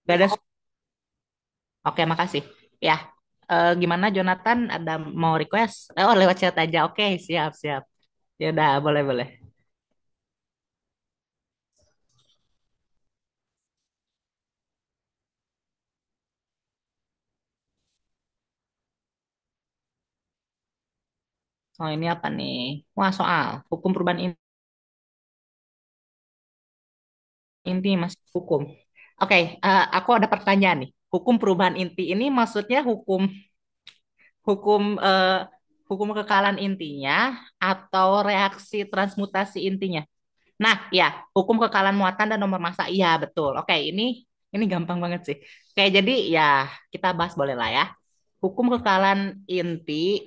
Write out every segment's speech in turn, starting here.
Gak ada. Oke, makasih. Ya, gimana Jonathan? Ada mau request? Oh, lewat chat aja. Oke, siap, siap. Ya udah, boleh, boleh. Oh, ini apa nih? Wah, soal hukum perubahan inti masih hukum. Oke, aku ada pertanyaan nih. Hukum perubahan inti ini maksudnya hukum hukum kekalahan intinya atau reaksi transmutasi intinya? Nah, ya, hukum kekalahan muatan dan nomor massa. Iya, betul. Oke, ini gampang banget sih. Oke, jadi ya kita bahas boleh lah ya. Hukum kekalahan inti,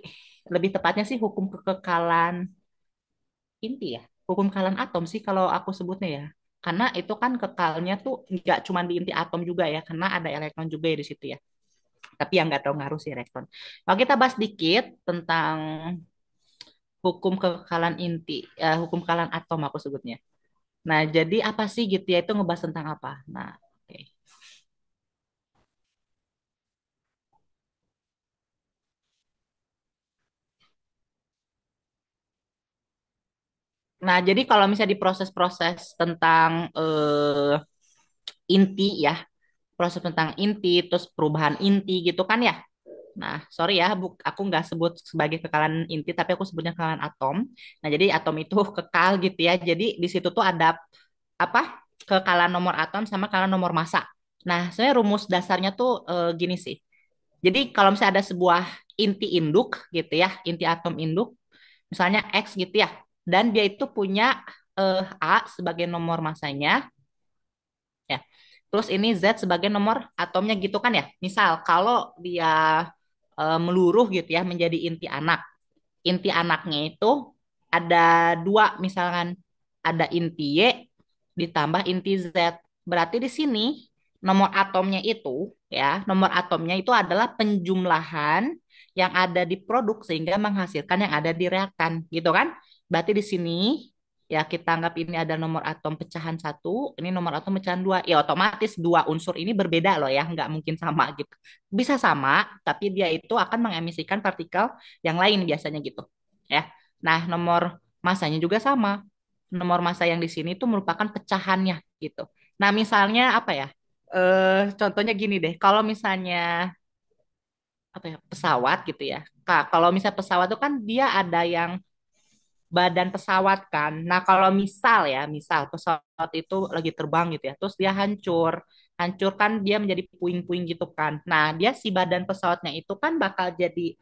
lebih tepatnya sih hukum kekekalan inti ya. Hukum kekalahan atom sih kalau aku sebutnya ya. Karena itu kan kekalnya tuh nggak cuma di inti atom juga ya, karena ada elektron juga ya di situ ya. Tapi yang nggak tahu ngaruh sih elektron. Kalau kita bahas dikit tentang hukum kekekalan inti, hukum kekekalan atom aku sebutnya. Nah, jadi apa sih gitu ya itu ngebahas tentang apa? Nah, oke. Nah, jadi kalau misalnya di proses-proses tentang inti ya, proses tentang inti, terus perubahan inti gitu kan ya. Nah, sorry ya, aku nggak sebut sebagai kekalan inti, tapi aku sebutnya kekalan atom. Nah, jadi atom itu kekal gitu ya. Jadi di situ tuh ada apa? Kekalan nomor atom sama kekalan nomor massa. Nah, sebenarnya rumus dasarnya tuh gini sih. Jadi kalau misalnya ada sebuah inti induk gitu ya, inti atom induk, misalnya X gitu ya, dan dia itu punya A sebagai nomor massanya, ya. Terus ini Z sebagai nomor atomnya gitu kan ya. Misal kalau dia meluruh gitu ya menjadi inti anak. Inti anaknya itu ada dua misalkan ada inti Y ditambah inti Z. Berarti di sini nomor atomnya itu ya, nomor atomnya itu adalah penjumlahan yang ada di produk sehingga menghasilkan yang ada di reaktan gitu kan. Berarti di sini ya kita anggap ini ada nomor atom pecahan satu, ini nomor atom pecahan dua. Ya otomatis dua unsur ini berbeda loh ya, nggak mungkin sama gitu. Bisa sama, tapi dia itu akan mengemisikan partikel yang lain biasanya gitu. Ya. Nah, nomor masanya juga sama. Nomor massa yang di sini itu merupakan pecahannya gitu. Nah, misalnya apa ya? Contohnya gini deh, kalau misalnya apa ya pesawat gitu ya. Kalau misalnya pesawat itu kan dia ada yang badan pesawat kan. Nah, kalau misal pesawat itu lagi terbang gitu ya, terus dia hancur. Hancur kan dia menjadi puing-puing gitu kan. Nah, dia si badan pesawatnya itu kan bakal jadi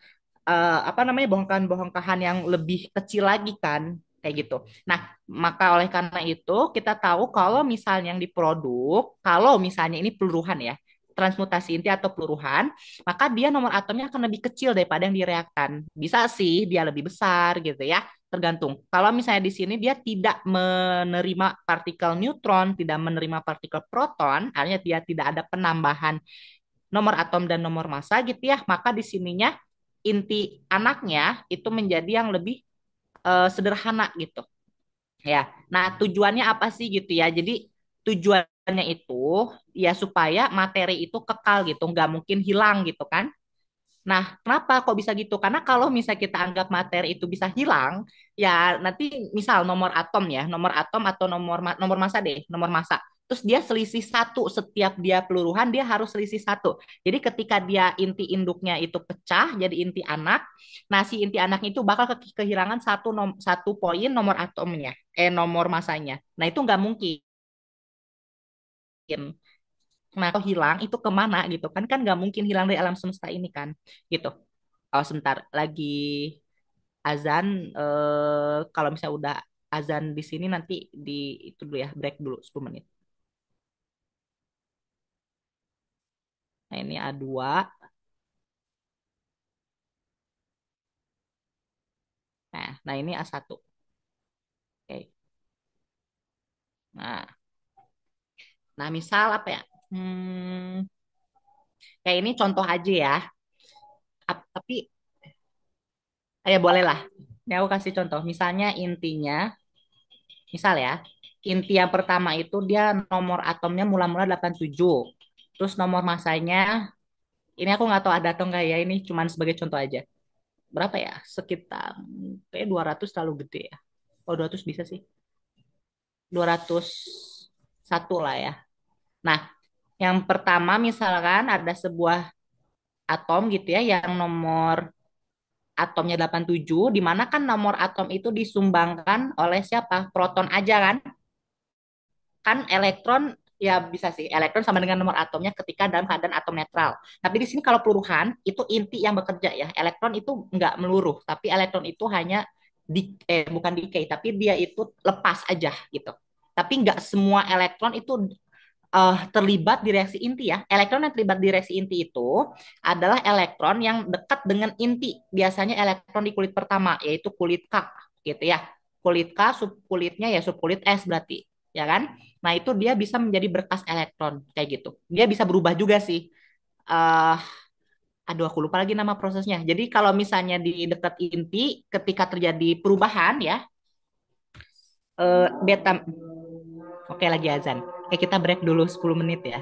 apa namanya bongkahan-bongkahan yang lebih kecil lagi kan kayak gitu. Nah, maka oleh karena itu kita tahu kalau misalnya yang diproduk, kalau misalnya ini peluruhan ya, transmutasi inti atau peluruhan, maka dia nomor atomnya akan lebih kecil daripada yang direaktan. Bisa sih dia lebih besar gitu ya, tergantung. Kalau misalnya di sini dia tidak menerima partikel neutron, tidak menerima partikel proton, artinya dia tidak ada penambahan nomor atom dan nomor massa gitu ya, maka di sininya inti anaknya itu menjadi yang lebih sederhana gitu. Ya. Nah, tujuannya apa sih gitu ya? Jadi tujuannya itu ya supaya materi itu kekal gitu, nggak mungkin hilang gitu kan. Nah, kenapa kok bisa gitu? Karena kalau misalnya kita anggap materi itu bisa hilang, ya nanti misal nomor atom ya, nomor atom atau nomor massa deh, nomor massa. Terus dia selisih satu setiap dia peluruhan dia harus selisih satu. Jadi ketika dia inti induknya itu pecah jadi inti anak, nah si inti anaknya itu bakal kehilangan satu poin nomor atomnya, nomor massanya. Nah itu nggak mungkin. Nah, kalau hilang itu kemana gitu kan? Kan nggak mungkin hilang dari alam semesta ini kan, gitu. Oh, sebentar lagi azan. Kalau misalnya udah azan di sini nanti di itu dulu ya, break dulu 10 menit. Nah, ini A2. Nah ini A1. Oke. Nah, nah misal apa ya? Hmm, kayak ini contoh aja ya. Tapi ya boleh lah. Ini aku kasih contoh. Misalnya intinya, misal ya, inti yang pertama itu dia nomor atomnya mula-mula 87. Terus nomor masanya, ini aku nggak tahu ada atau nggak ya, ini cuman sebagai contoh aja. Berapa ya? Sekitar, kayak 200 terlalu gede ya. Oh, 200 bisa sih. 201 lah ya. Nah, yang pertama misalkan ada sebuah atom gitu ya, yang nomor atomnya 87, di mana kan nomor atom itu disumbangkan oleh siapa? Proton aja kan? Kan elektron ya bisa sih elektron sama dengan nomor atomnya ketika dalam keadaan atom netral. Tapi di sini kalau peluruhan itu inti yang bekerja ya. Elektron itu nggak meluruh, tapi elektron itu hanya bukan decay, tapi dia itu lepas aja gitu. Tapi nggak semua elektron itu terlibat di reaksi inti ya. Elektron yang terlibat di reaksi inti itu adalah elektron yang dekat dengan inti. Biasanya elektron di kulit pertama, yaitu kulit K gitu ya. Kulit K, subkulitnya ya subkulit S berarti, ya kan? Nah itu dia bisa menjadi berkas elektron kayak gitu. Dia bisa berubah juga sih. eh Aduh, aku lupa lagi nama prosesnya. Jadi kalau misalnya di dekat inti, ketika terjadi perubahan ya, beta. Oke, lagi azan. Oke, kita break dulu 10 menit ya.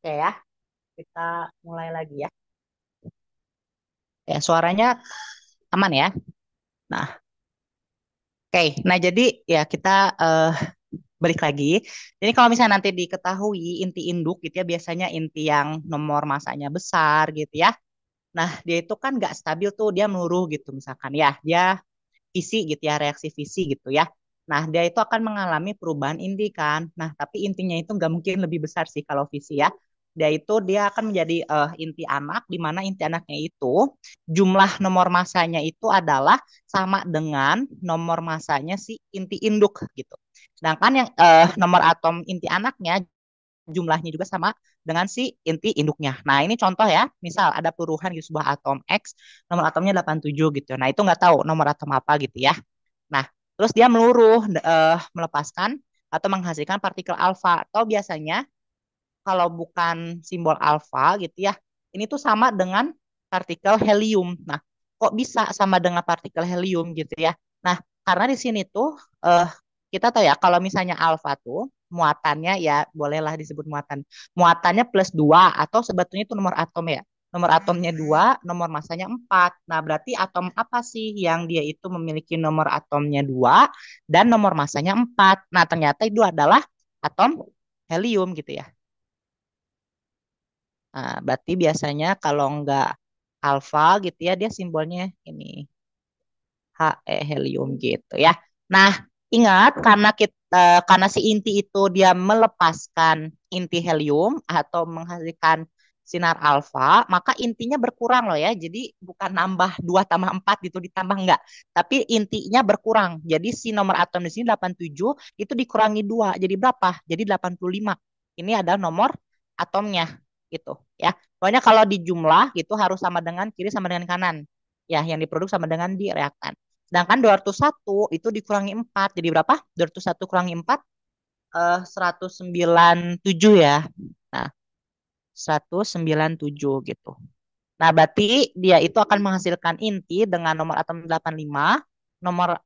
Oke ya, kita mulai lagi ya. Ya, suaranya aman ya. Nah, oke. Nah, jadi ya kita eh, balik lagi. Jadi kalau misalnya nanti diketahui inti induk gitu ya, biasanya inti yang nomor masanya besar gitu ya. Nah, dia itu kan nggak stabil tuh, dia meluruh gitu misalkan ya. Dia visi gitu ya, reaksi visi gitu ya. Nah, dia itu akan mengalami perubahan inti kan. Nah, tapi intinya itu nggak mungkin lebih besar sih kalau visi ya. Dia akan menjadi inti anak, di mana inti anaknya itu jumlah nomor masanya itu adalah sama dengan nomor masanya si inti induk gitu. Sedangkan yang nomor atom inti anaknya jumlahnya juga sama dengan si inti induknya. Nah, ini contoh ya. Misal ada perubahan di sebuah atom X, nomor atomnya 87 gitu. Nah, itu nggak tahu nomor atom apa gitu ya. Nah, terus dia meluruh melepaskan atau menghasilkan partikel alfa. Atau biasanya kalau bukan simbol alfa gitu ya, ini tuh sama dengan partikel helium. Nah, kok bisa sama dengan partikel helium gitu ya? Nah, karena di sini tuh eh, kita tahu ya kalau misalnya alfa tuh muatannya ya bolehlah disebut muatan. Muatannya plus 2 atau sebetulnya itu nomor atom ya. Nomor atomnya 2, nomor masanya 4. Nah, berarti atom apa sih yang dia itu memiliki nomor atomnya 2 dan nomor masanya 4? Nah, ternyata itu adalah atom helium gitu ya. Nah, berarti biasanya kalau nggak alfa gitu ya, dia simbolnya ini He helium gitu ya. Nah, ingat karena si inti itu dia melepaskan inti helium atau menghasilkan sinar alfa, maka intinya berkurang loh ya. Jadi bukan nambah 2 tambah 4 gitu ditambah enggak, tapi intinya berkurang. Jadi si nomor atom di sini 87 itu dikurangi 2 jadi berapa? Jadi 85. Ini adalah nomor atomnya gitu ya. Pokoknya kalau di jumlah gitu harus sama dengan kiri sama dengan kanan. Ya, yang diproduk sama dengan di reaktan. Sedangkan 201 itu dikurangi 4. Jadi berapa? 201 kurangi 4, 197 ya. Nah, 197 gitu. Nah, berarti dia itu akan menghasilkan inti dengan nomor atom 85, nomor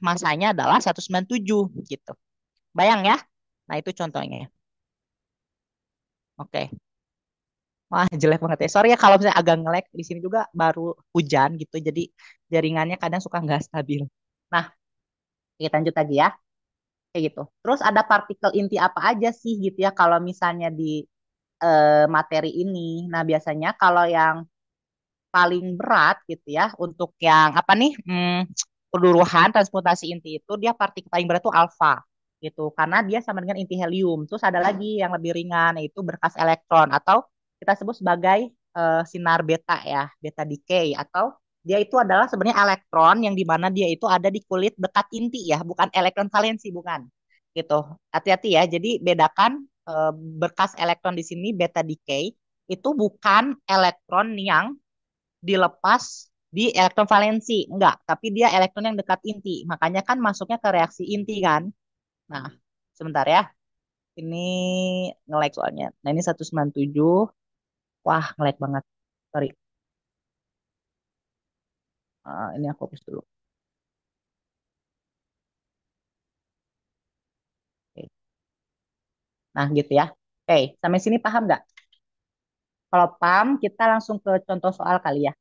masanya adalah 197 gitu. Bayang ya? Nah, itu contohnya. Oke. Wah, jelek banget ya. Sorry ya kalau misalnya agak nge-lag. Di sini juga baru hujan gitu. Jadi jaringannya kadang suka nggak stabil. Nah, kita lanjut lagi ya. Kayak gitu. Terus ada partikel inti apa aja sih gitu ya kalau misalnya di materi ini. Nah, biasanya kalau yang paling berat gitu ya untuk yang apa nih perluruhan transportasi inti itu dia partikel paling berat itu alfa gitu karena dia sama dengan inti helium. Terus ada lagi yang lebih ringan yaitu berkas elektron atau kita sebut sebagai sinar beta ya, beta decay atau dia itu adalah sebenarnya elektron yang di mana dia itu ada di kulit dekat inti ya, bukan elektron valensi bukan. Gitu. Hati-hati ya. Jadi bedakan berkas elektron di sini beta decay itu bukan elektron yang dilepas di elektron valensi, enggak, tapi dia elektron yang dekat inti. Makanya kan masuknya ke reaksi inti kan. Nah, sebentar ya. Ini nge-lag soalnya. Nah, ini 197. Wah, nge-lag banget. Sorry. Ini aku hapus dulu. Oke. Nah, gitu ya. Oke, sampai sini paham nggak? Kalau paham, kita langsung ke contoh soal kali ya.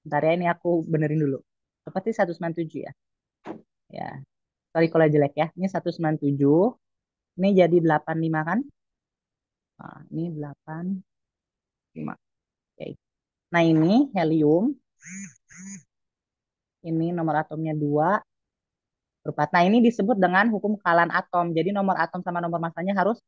Bentar ya, ini aku benerin dulu. Seperti 197 ya. Ya, sorry kalau jelek ya. Ini 197. Ini jadi 85 kan? Nah, ini 85. Oke. Nah, ini helium, ini nomor atomnya 2 per 4. Nah, ini disebut dengan hukum kekalahan atom. Jadi nomor atom sama nomor masanya harus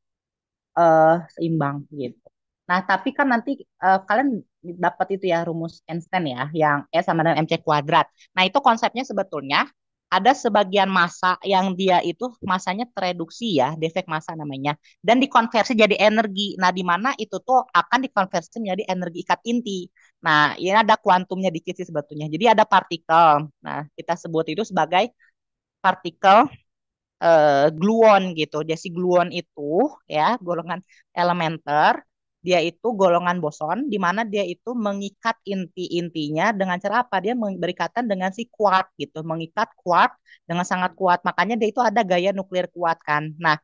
seimbang gitu. Nah, tapi kan nanti kalian dapat itu ya rumus Einstein ya, yang E sama dengan mc kuadrat. Nah, itu konsepnya sebetulnya ada sebagian massa yang dia itu masanya tereduksi ya, defek massa namanya, dan dikonversi jadi energi. Nah, di mana itu tuh akan dikonversi menjadi energi ikat inti. Nah, ini ada kuantumnya dikit sih sebetulnya. Jadi ada partikel. Nah, kita sebut itu sebagai partikel gluon gitu. Jadi gluon itu ya golongan elementer, dia itu golongan boson di mana dia itu mengikat inti-intinya dengan cara apa? Dia berikatan dengan si kuart gitu, mengikat kuart dengan sangat kuat. Makanya dia itu ada gaya nuklir kuat kan. Nah,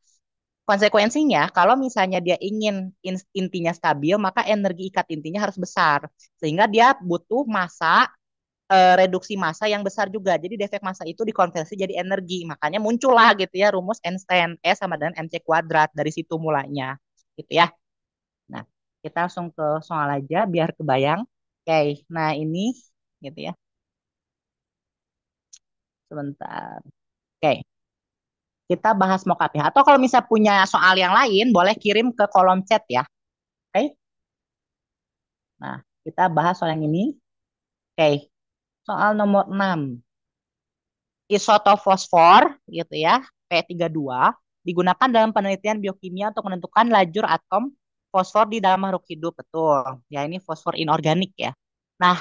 Konsekuensinya, kalau misalnya dia ingin intinya stabil, maka energi ikat intinya harus besar. Sehingga dia butuh massa, reduksi massa yang besar juga. Jadi defek massa itu dikonversi jadi energi. Makanya muncullah gitu ya rumus Einstein. E sama dengan mc kuadrat. Dari situ mulanya. Gitu ya. Nah, kita langsung ke soal aja biar kebayang. Oke, nah ini gitu ya. Sebentar. Oke, kita bahas mockup ya. Atau kalau misalnya punya soal yang lain, boleh kirim ke kolom chat ya. Oke. Nah, kita bahas soal yang ini. Oke, soal nomor 6. Isotop fosfor gitu ya, P32 digunakan dalam penelitian biokimia untuk menentukan lajur atom fosfor di dalam makhluk hidup. Betul. Ya, ini fosfor inorganik ya. Nah,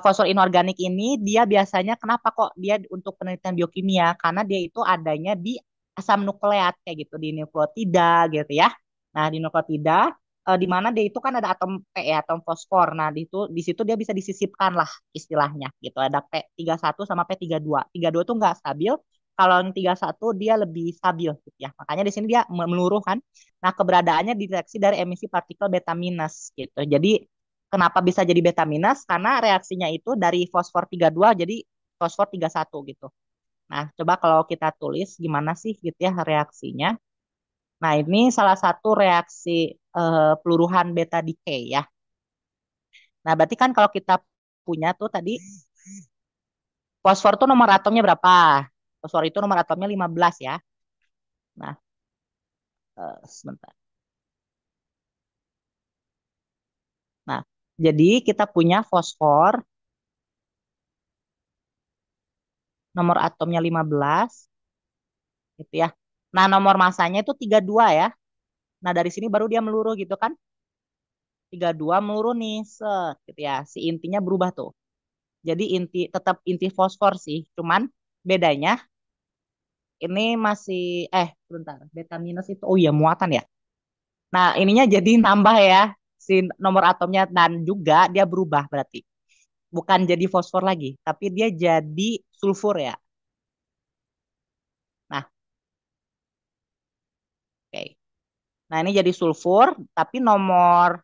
fosfor inorganik ini dia biasanya kenapa kok dia untuk penelitian biokimia? Karena dia itu adanya di asam nukleat kayak gitu di nukleotida gitu ya. Nah, di nukleotida di mana dia itu kan ada atom P ya, atom fosfor. Nah, di situ dia bisa disisipkan lah istilahnya gitu. Ada P31 sama P32. 32 tuh nggak stabil. Kalau yang 31 dia lebih stabil gitu ya. Makanya di sini dia meluruh kan. Nah, keberadaannya dideteksi dari emisi partikel beta minus gitu. Jadi kenapa bisa jadi beta minus? Karena reaksinya itu dari fosfor 32 jadi fosfor 31 gitu. Nah, coba kalau kita tulis gimana sih gitu ya reaksinya. Nah, ini salah satu reaksi peluruhan beta decay ya. Nah, berarti kan kalau kita punya tuh tadi fosfor tuh nomor atomnya berapa? Fosfor itu nomor atomnya 15 ya. Nah, sebentar. Nah, jadi kita punya fosfor nomor atomnya 15 gitu ya. Nah, nomor masanya itu 32 ya. Nah, dari sini baru dia meluruh gitu kan. 32 meluruh nih, set gitu ya. Si intinya berubah tuh. Jadi inti tetap inti fosfor sih, cuman bedanya ini masih sebentar. Beta minus itu oh iya muatan ya. Nah, ininya jadi nambah ya si nomor atomnya dan juga dia berubah berarti. Bukan jadi fosfor lagi, tapi dia jadi sulfur ya. Nah, oke. Nah, ini jadi sulfur tapi nomor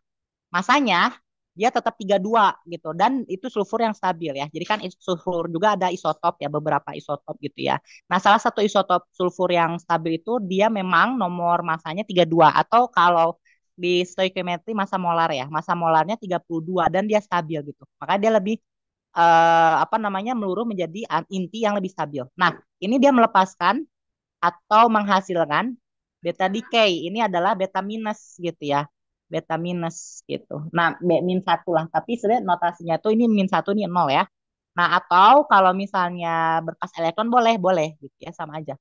masanya dia tetap 32 gitu dan itu sulfur yang stabil ya. Jadi kan sulfur juga ada isotop ya, beberapa isotop gitu ya. Nah, salah satu isotop sulfur yang stabil itu dia memang nomor masanya 32 atau kalau di stoichiometry massa molar ya. Massa molarnya 32 dan dia stabil gitu. Maka dia lebih apa namanya meluruh menjadi inti yang lebih stabil. Nah, ini dia melepaskan atau menghasilkan beta decay. Ini adalah beta minus gitu ya. Beta minus gitu. Nah, min satu lah. Tapi sebenarnya notasinya tuh ini min satu ini nol ya. Nah, atau kalau misalnya berkas elektron boleh, boleh gitu ya sama aja.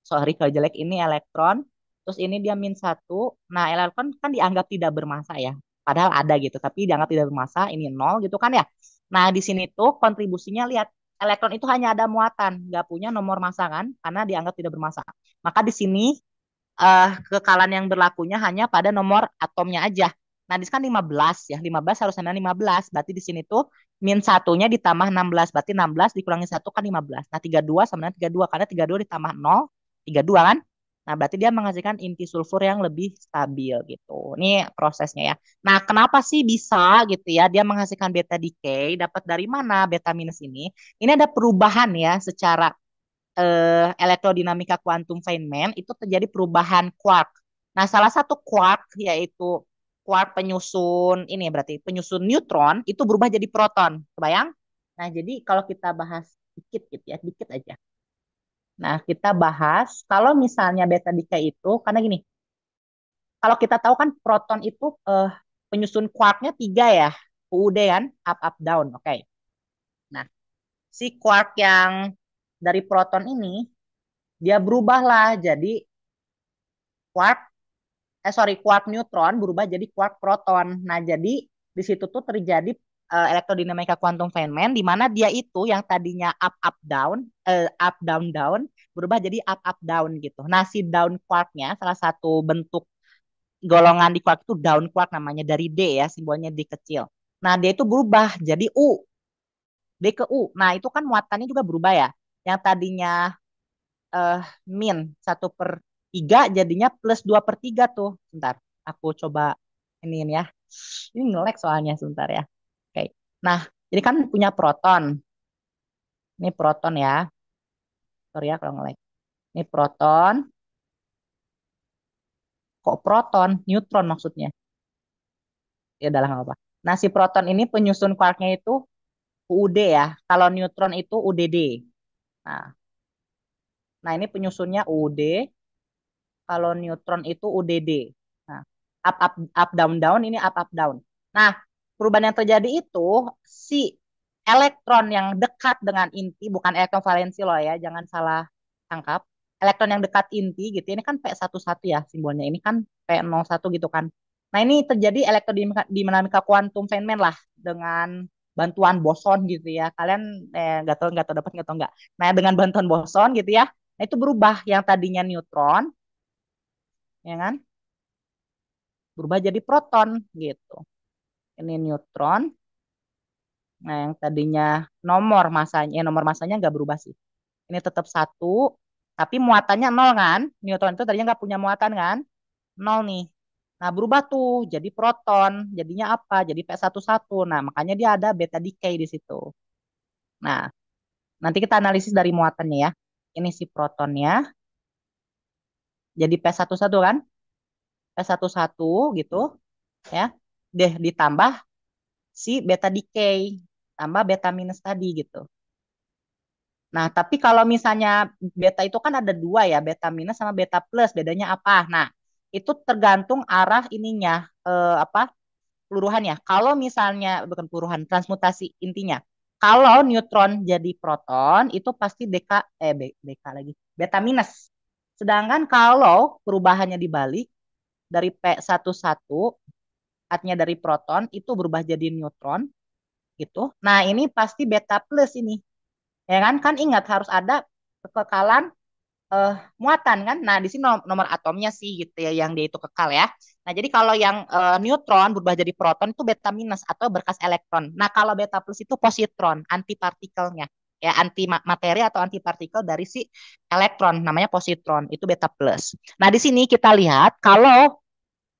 Sorry kalau jelek ini elektron. Terus ini dia min satu. Nah, elektron kan dianggap tidak bermassa ya. Padahal ada gitu, tapi dianggap tidak bermassa. Ini nol gitu kan ya. Nah, di sini tuh kontribusinya lihat elektron itu hanya ada muatan, nggak punya nomor massa kan, karena dianggap tidak bermassa. Maka di sini kekalan yang berlakunya hanya pada nomor atomnya aja. Nah, di sini kan 15 ya. 15 harus sama 15. Berarti di sini tuh min satunya ditambah 16. Berarti 16 dikurangi satu kan 15. Nah, 32 sama dengan 32. Karena 32 ditambah 0, 32 kan? Nah, berarti dia menghasilkan inti sulfur yang lebih stabil gitu. Ini prosesnya ya. Nah, kenapa sih bisa gitu ya dia menghasilkan beta decay? Dapat dari mana beta minus ini? Ini ada perubahan ya secara elektrodinamika kuantum Feynman itu terjadi perubahan quark. Nah, salah satu quark yaitu quark penyusun ini berarti penyusun neutron itu berubah jadi proton. Kebayang? Nah, jadi kalau kita bahas dikit gitu ya, dikit aja. Nah, kita bahas kalau misalnya beta decay itu karena gini, kalau kita tahu kan proton itu penyusun quarknya tiga ya, UUD kan, up up down. Oke. Okay. Nah, si quark yang dari proton ini dia berubahlah jadi quark quark neutron berubah jadi quark proton. Nah, jadi di situ tuh terjadi elektrodinamika kuantum Feynman di mana dia itu yang tadinya up down down berubah jadi up up down gitu. Nah, si down quarknya salah satu bentuk golongan di quark itu down quark namanya dari D ya, simbolnya D kecil. Nah, dia itu berubah jadi U, D ke U. Nah, itu kan muatannya juga berubah ya. Yang tadinya min 1/10 3 jadinya plus 2/3 tuh. Bentar, aku coba ini ya. Ini ngelek soalnya sebentar ya. Oke. Nah, jadi kan punya proton. Ini proton ya. Sorry ya kalau ngelek. Ini proton. Kok proton? Neutron maksudnya. Ya udah lah nggak apa-apa. Nah, si proton ini penyusun quarknya itu UUD ya. Kalau neutron itu UDD. Nah, nah ini penyusunnya UUD. Kalau neutron itu UDD. Nah, up down down ini up down. Nah, perubahan yang terjadi itu si elektron yang dekat dengan inti bukan elektron valensi loh ya, jangan salah tangkap. Elektron yang dekat inti gitu. Ini kan P11 ya simbolnya. Ini kan P01 gitu kan. Nah, ini terjadi elektrodinamika kuantum Feynman lah dengan bantuan boson gitu ya. Kalian nggak tahu dapat nggak tahu nggak. Nah, dengan bantuan boson gitu ya. Nah, itu berubah yang tadinya neutron ya kan berubah jadi proton gitu. Ini neutron. Nah, yang tadinya nomor masanya nggak berubah sih. Ini tetap satu, tapi muatannya nol kan? Neutron itu tadinya nggak punya muatan kan? Nol nih. Nah, berubah tuh jadi proton. Jadinya apa? Jadi P11. Nah, makanya dia ada beta decay di situ. Nah, nanti kita analisis dari muatannya ya. Ini si protonnya jadi P11 kan? P11 gitu ya. Deh ditambah si beta decay tambah beta minus tadi gitu. Nah, tapi kalau misalnya beta itu kan ada dua ya, beta minus sama beta plus, bedanya apa? Nah, itu tergantung arah ininya, apa, peluruhan ya. Kalau misalnya, bukan peluruhan, transmutasi intinya. Kalau neutron jadi proton, itu pasti deka lagi, beta minus. Sedangkan kalau perubahannya dibalik, dari P11, artinya dari proton, itu berubah jadi neutron, gitu. Nah, ini pasti beta plus ini. Ya kan? Kan ingat harus ada kekekalan muatan kan. Nah, di sini nomor atomnya sih gitu ya yang dia itu kekal ya. Nah, jadi kalau yang neutron berubah jadi proton itu beta minus atau berkas elektron. Nah, kalau beta plus itu positron, antipartikelnya. Ya, anti materi atau antipartikel dari si elektron namanya positron, itu beta plus. Nah, di sini kita lihat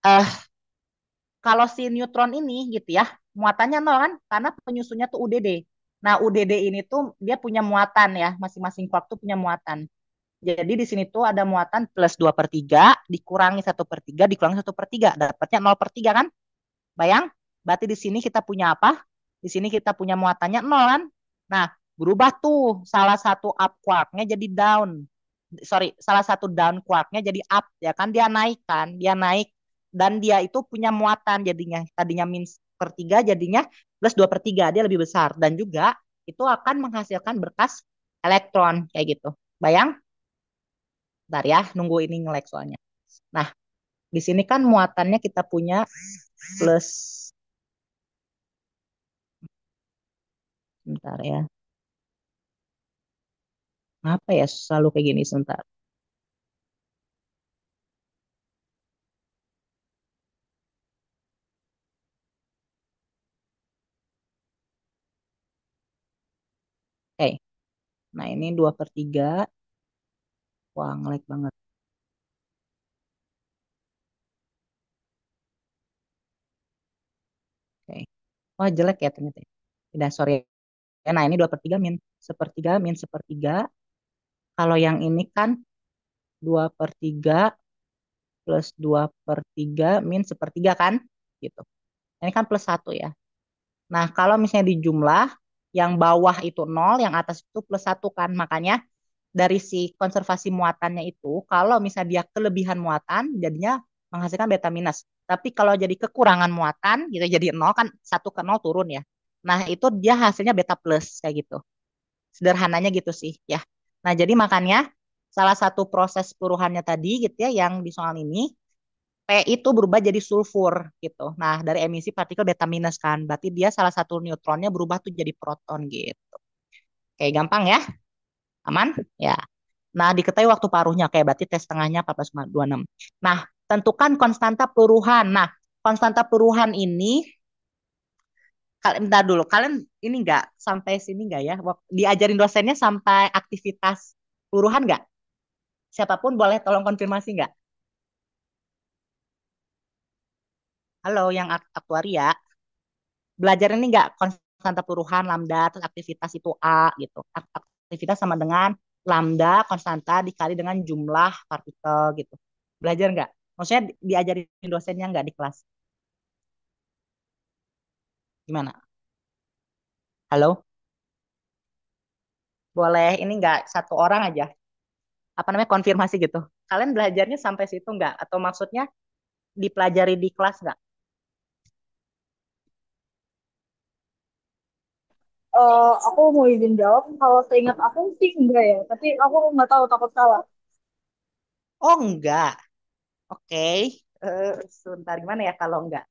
eh kalau si neutron ini gitu ya, muatannya nol kan karena penyusunnya tuh UDD. Nah, UDD ini tuh dia punya muatan ya, masing-masing quark tuh punya muatan. Jadi di sini tuh ada muatan plus 2/3 dikurangi 1/3 dikurangi 1/3 dapatnya 0/3 kan? Bayang? Berarti di sini kita punya apa? Di sini kita punya muatannya 0 kan? Nah, berubah tuh salah satu up quarknya jadi down. Sorry, salah satu down quarknya jadi up ya kan? Dia naik kan? Dia naik dan dia itu punya muatan jadinya. Tadinya min 1/3 jadinya plus 2/3 dia lebih besar dan juga itu akan menghasilkan berkas elektron kayak gitu. Bayang? Bentar ya, nunggu ini nge-lag soalnya. Nah, di sini kan muatannya kita punya plus, bentar ya. Apa ya selalu kayak gini sebentar. Oke, nah ini 2/3. Wah, nge-lag banget. Oke. Wah, jelek ya ternyata. Udah, sorry. Nah, ini 2/3 min 1/3 min 1/3. Kalau yang ini kan 2/3 plus 2/3 min 1/3 kan? Gitu. Ini kan plus satu ya. Nah, kalau misalnya di jumlah, yang bawah itu nol, yang atas itu plus satu kan. Makanya dari si konservasi muatannya itu, kalau misalnya dia kelebihan muatan, jadinya menghasilkan beta minus. Tapi kalau jadi kekurangan muatan, gitu jadi nol kan satu ke nol turun ya. Nah itu dia hasilnya beta plus kayak gitu. Sederhananya gitu sih ya. Nah jadi makanya salah satu proses perubahannya tadi gitu ya yang di soal ini P itu berubah jadi sulfur gitu. Nah dari emisi partikel beta minus kan, berarti dia salah satu neutronnya berubah tuh jadi proton gitu. Kayak gampang ya, aman ya. Nah, diketahui waktu paruhnya. Kayak berarti tes tengahnya 14,26. Nah, tentukan konstanta peruhan. Nah, konstanta peruhan ini, bentar dulu. Kalian ini enggak sampai sini enggak ya? Diajarin dosennya sampai aktivitas peruhan enggak? Siapapun boleh tolong konfirmasi nggak? Halo, yang aktuaria, belajar ini nggak konstanta peluruhan, lambda, terus aktivitas itu A gitu. Aktivitas sama dengan lambda konstanta dikali dengan jumlah partikel gitu. Belajar nggak? Maksudnya diajarin dosennya nggak di kelas? Gimana? Halo? Boleh ini nggak satu orang aja? Apa namanya konfirmasi gitu? Kalian belajarnya sampai situ nggak? Atau maksudnya dipelajari di kelas nggak? Aku mau izin jawab. Kalau seingat aku sih enggak ya. Tapi aku nggak tahu takut salah. Oh enggak. Oke. Sebentar gimana ya kalau enggak?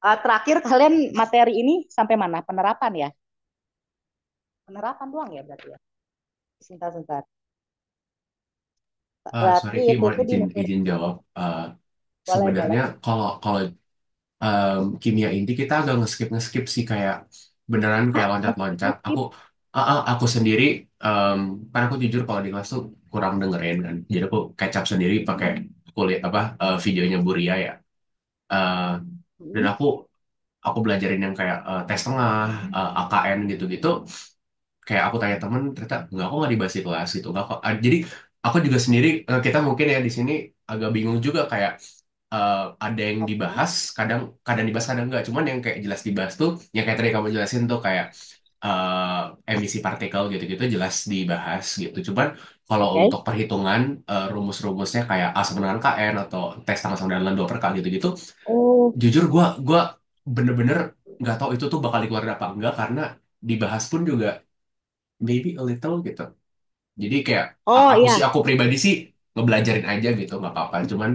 Terakhir kalian materi ini sampai mana? Penerapan ya? Penerapan doang ya berarti ya? Sebentar, sebentar. Sorry Berarti Ki, itu mau tuh di izin materi. izin jawab. Boleh, boleh. Sebenarnya kalau kalau kimia inti kita agak ngeskip sih kayak beneran Hah? kayak loncat-loncat. Skip. Aku sendiri kan aku jujur kalau di kelas tuh kurang dengerin kan. Jadi aku catch up sendiri pakai kulit apa videonya Buria ya. Eh, dan Hmm. aku belajarin yang kayak tes tengah, AKN gitu-gitu. Kayak aku tanya temen ternyata nggak, aku nggak dibahas di kelas gitu nggak kok. Jadi aku juga sendiri kita mungkin ya di sini agak bingung juga kayak ada yang Oke. dibahas kadang kadang dibahas kadang nggak, cuman yang kayak jelas dibahas tuh yang kayak tadi kamu jelasin tuh kayak emisi partikel gitu-gitu jelas dibahas gitu. Cuman kalau Oke. untuk perhitungan rumus-rumusnya kayak A sama dengan KN atau T sama dengan 2 per K gitu-gitu, Oh. jujur gua bener-bener nggak tahu itu tuh bakal dikeluarin apa enggak karena dibahas pun juga maybe a little gitu. Jadi kayak Oh iya. aku pribadi sih ngebelajarin aja gitu nggak apa-apa. Cuman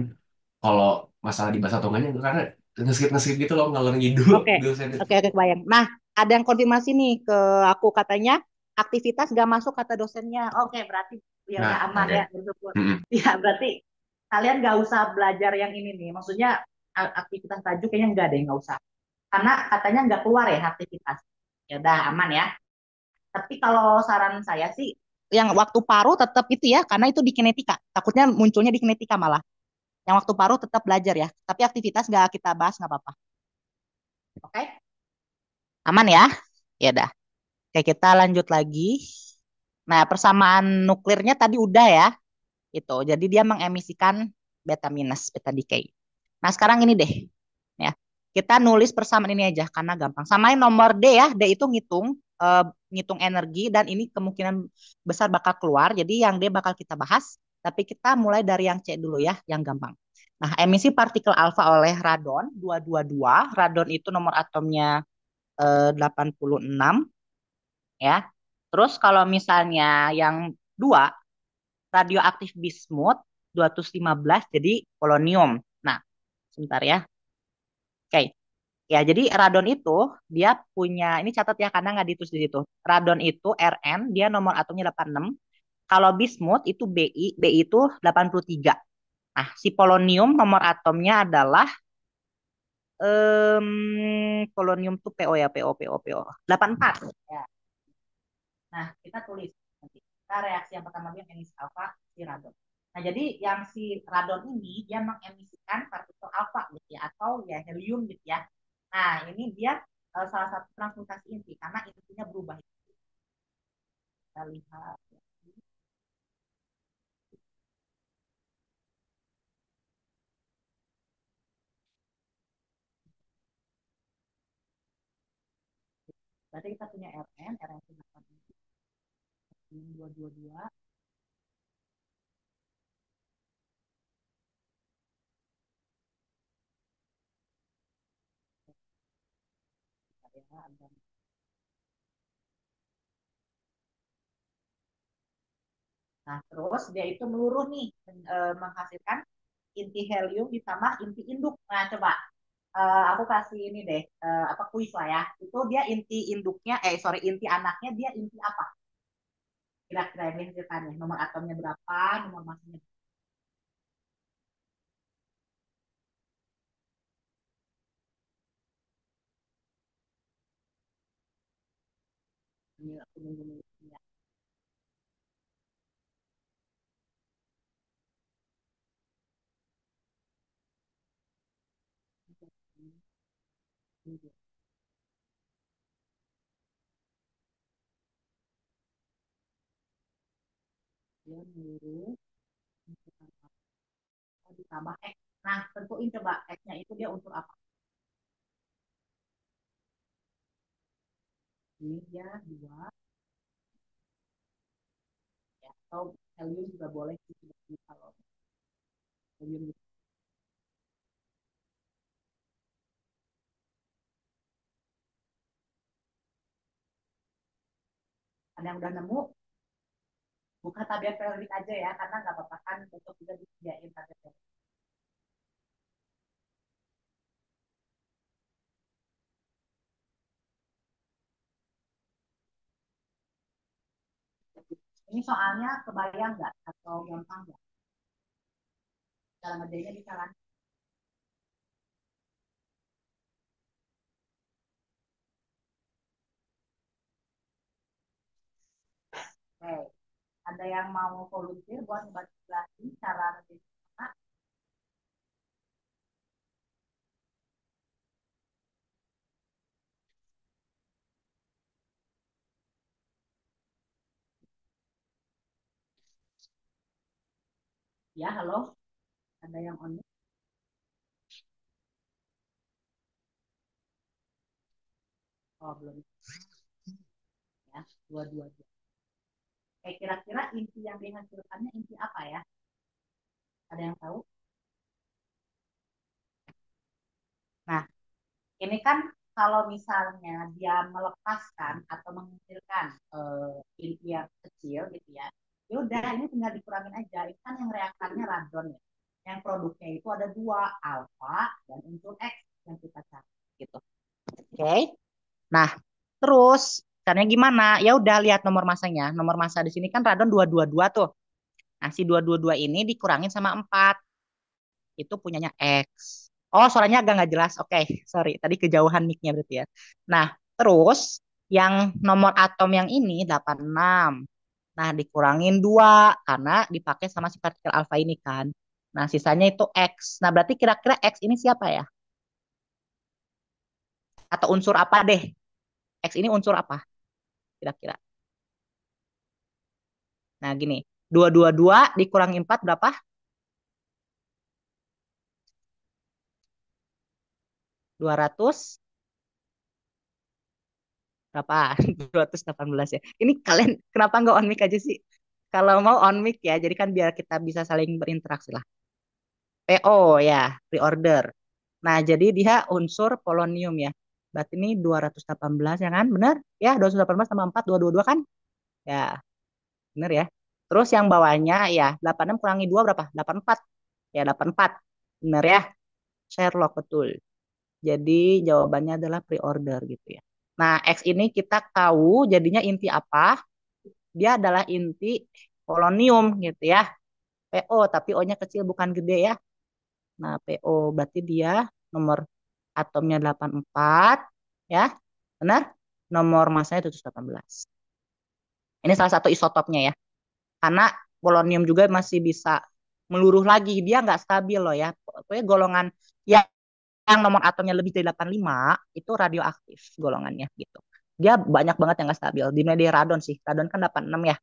kalau masalah dibahas atau enggaknya karena ngeskip gitu loh ngalor ngidul Oke. dosen. Oke, kebayang. Nah, ada yang konfirmasi nih ke aku katanya aktivitas gak masuk kata dosennya. Oke, berarti ya udah Nah, aman ya oke. bersyukur. Mm-mm. Ya, berarti kalian gak usah belajar yang ini nih. Maksudnya aktivitas tajuk kayaknya nggak deh, nggak usah. Karena katanya nggak keluar ya aktivitas. Ya udah aman ya. Tapi kalau saran saya sih yang waktu paruh tetap itu ya, karena itu di kinetika. Takutnya munculnya di kinetika malah. Yang waktu paruh tetap belajar ya. Tapi aktivitas nggak kita bahas nggak apa-apa. Oke? Aman ya? Ya udah. Oke, kita lanjut lagi. Nah, persamaan nuklirnya tadi udah ya. Itu. Jadi dia mengemisikan beta minus, beta decay. Nah, sekarang ini deh. Ya. Kita nulis persamaan ini aja karena gampang. Samain nomor D ya. D itu ngitung energi dan ini kemungkinan besar bakal keluar. Jadi yang D bakal kita bahas, tapi kita mulai dari yang C dulu ya, yang gampang. Nah, emisi partikel alfa oleh radon 222. Radon itu nomor atomnya 86 ya. Terus kalau misalnya yang dua, radioaktif bismut 215 jadi polonium. Nah, sebentar ya. Oke. Ya, jadi radon itu dia punya ini catat ya karena nggak ditulis di situ. Radon itu Rn dia nomor atomnya 86. Kalau bismut itu Bi itu 83. Nah, si polonium nomor atomnya adalah polonium tuh PO ya, PO. 84. Ya. Nah, kita tulis nanti. Kita reaksi yang pertama dia emisi alfa si radon. Nah, jadi yang si radon ini dia mengemisikan partikel alfa gitu ya atau ya helium gitu ya. Nah, ini dia salah satu transmutasi inti karena intinya berubah. Kita lihat. Berarti kita punya Rn itu 222. Nah, terus dia itu meluruh nih menghasilkan inti helium ditambah inti induk. Nah, coba aku kasih ini deh apa kuis lah ya. Itu dia inti induknya sorry inti anaknya dia inti apa? Kira-kira ini hasilkannya. Nomor atomnya berapa? Nomor masanya berapa? Aku nunggu. Dia nyuruh ditambah X. Nah, tentuin coba X-nya itu dia unsur apa? Ini dia dua, ya. Atau helium juga boleh sih, kalau helium gitu. Ada yang udah nemu, buka tabel periodik aja ya, karena nggak apa-apa kan, untuk juga disediain tabel periodik. Ini soalnya kebayang nggak atau gampang nggak? Cara ngerjainnya bisa kan? Oke, ada yang mau volunteer buat ngebantu jelasin cara ngerjain? Ya, halo, ada yang on? Oh, belum ya, dua-dua. Kira-kira inti yang dihasilkannya inti apa ya? Ada yang tahu? Nah, ini kan kalau misalnya dia melepaskan atau mengecilkan inti yang kecil gitu ya, ya udah ini tinggal dikurangin aja. Itu kan yang reaktannya radon ya. Yang produknya itu ada dua, alfa dan unsur X yang kita cari gitu. Oke. Okay? Nah, terus caranya gimana? Ya udah lihat nomor masanya. Nomor masa di sini kan radon 222 tuh. Nah, si 222 ini dikurangin sama 4. Itu punyanya X. Oh, suaranya agak nggak jelas. Oke, sorry. Tadi kejauhan mic-nya berarti ya. Nah, terus yang nomor atom yang ini 86. Nah, dikurangin 2 karena dipakai sama si partikel alfa ini kan. Nah, sisanya itu X. Nah, berarti kira-kira X ini siapa ya? Atau unsur apa deh? X ini unsur apa kira-kira? Nah, gini. 222 dikurangi 4 berapa? 200 berapa? 218 ya. Ini kalian kenapa nggak on mic aja sih? Kalau mau on mic ya, jadi kan biar kita bisa saling berinteraksi lah. PO ya, pre-order. Nah, jadi dia unsur polonium ya. Berarti ini 218 ya kan? Benar? Ya, 218 tambah 4, 222 kan? Ya, benar ya. Terus yang bawahnya ya, 86 kurangi 2 berapa? 84. Ya, 84. Benar ya? Sherlock betul. Jadi jawabannya adalah pre-order gitu ya. Nah, X ini kita tahu jadinya inti apa? Dia adalah inti polonium gitu ya. PO, tapi O-nya kecil bukan gede ya. Nah, PO berarti dia nomor atomnya 84 ya. Benar? Nomor masanya 718. Ini salah satu isotopnya ya. Karena polonium juga masih bisa meluruh lagi. Dia nggak stabil loh ya. Pokoknya golongan yang nomor atomnya lebih dari 85 itu radioaktif golongannya gitu. Dia banyak banget yang nggak stabil. Di media radon sih. Radon kan 86 ya.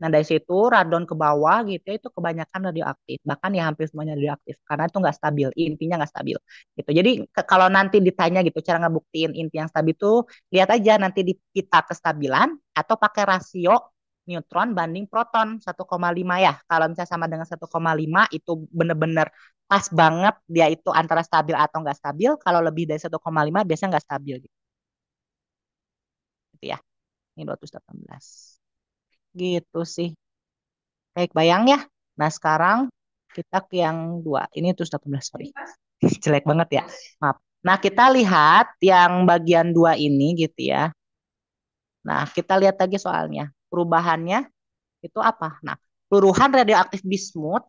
Nah dari situ radon ke bawah gitu ya, itu kebanyakan radioaktif. Bahkan ya hampir semuanya radioaktif. Karena itu nggak stabil. Intinya nggak stabil. Gitu. Jadi kalau nanti ditanya gitu cara ngebuktiin inti yang stabil itu, lihat aja nanti di kita kestabilan atau pakai rasio neutron banding proton 1,5 ya. Kalau misalnya sama dengan 1,5 itu bener-bener pas banget dia itu antara stabil atau nggak stabil. Kalau lebih dari 1,5 biasanya nggak stabil gitu ya. Ini 218. Gitu sih. Baik, bayang ya. Nah, sekarang kita ke yang dua. Ini 218, sorry. Jelek banget ya. Maaf. Nah, kita lihat yang bagian dua ini gitu ya. Nah, kita lihat lagi soalnya. Perubahannya itu apa? Nah, peluruhan radioaktif bismut.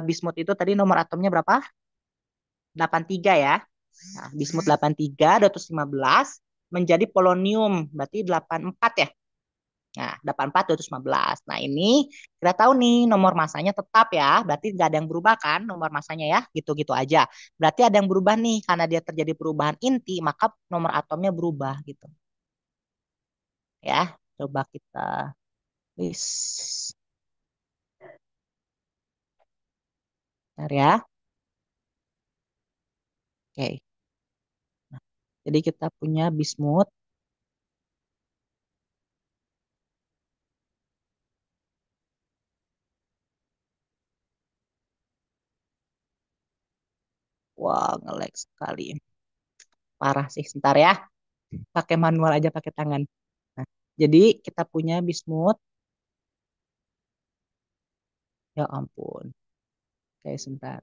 Bismut itu tadi nomor atomnya berapa? 83 ya. Nah, bismut 83, 215 menjadi polonium, berarti 84 ya. Nah, 84, 215. Nah, ini kita tahu nih nomor masanya tetap ya. Berarti nggak ada yang berubah kan nomor masanya ya. Gitu-gitu aja. Berarti ada yang berubah nih. Karena dia terjadi perubahan inti, maka nomor atomnya berubah gitu. Ya, coba kita list. Bentar ya. Oke. Nah, jadi kita punya bismut. Wah, nge-lag sekali. Parah sih. Sebentar ya. Pakai manual aja pakai tangan. Nah, jadi kita punya bismut. Ya ampun. Oke, sebentar.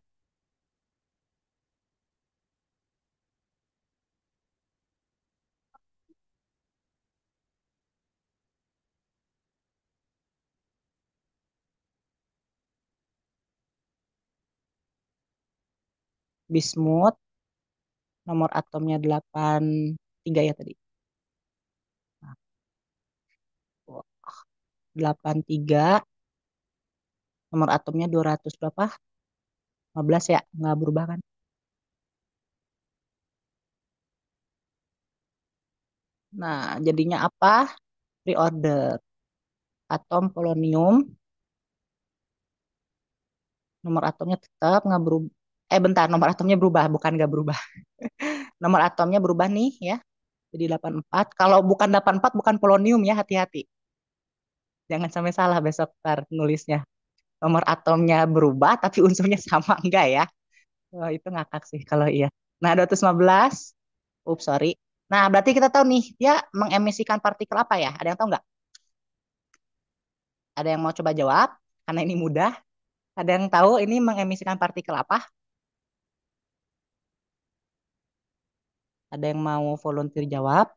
Bismut nomor atomnya 83 ya tadi. Nah, 83 nomor atomnya 200 berapa? 15 ya, nggak berubah kan? Nah, jadinya apa? Reorder. Atom polonium, nomor atomnya tetap nggak berubah. Bentar, nomor atomnya berubah, bukan nggak berubah. Nomor atomnya berubah nih ya, jadi 84. Kalau bukan 84, bukan polonium ya, hati-hati. Jangan sampai salah besok ntar nulisnya. Nomor atomnya berubah, tapi unsurnya sama, enggak ya? Wah, itu ngakak sih kalau iya. Nah, 215. Ups, sorry. Nah, berarti kita tahu nih, dia mengemisikan partikel apa ya? Ada yang tahu nggak? Ada yang mau coba jawab? Karena ini mudah. Ada yang tahu ini mengemisikan partikel apa? Ada yang mau volunteer jawab?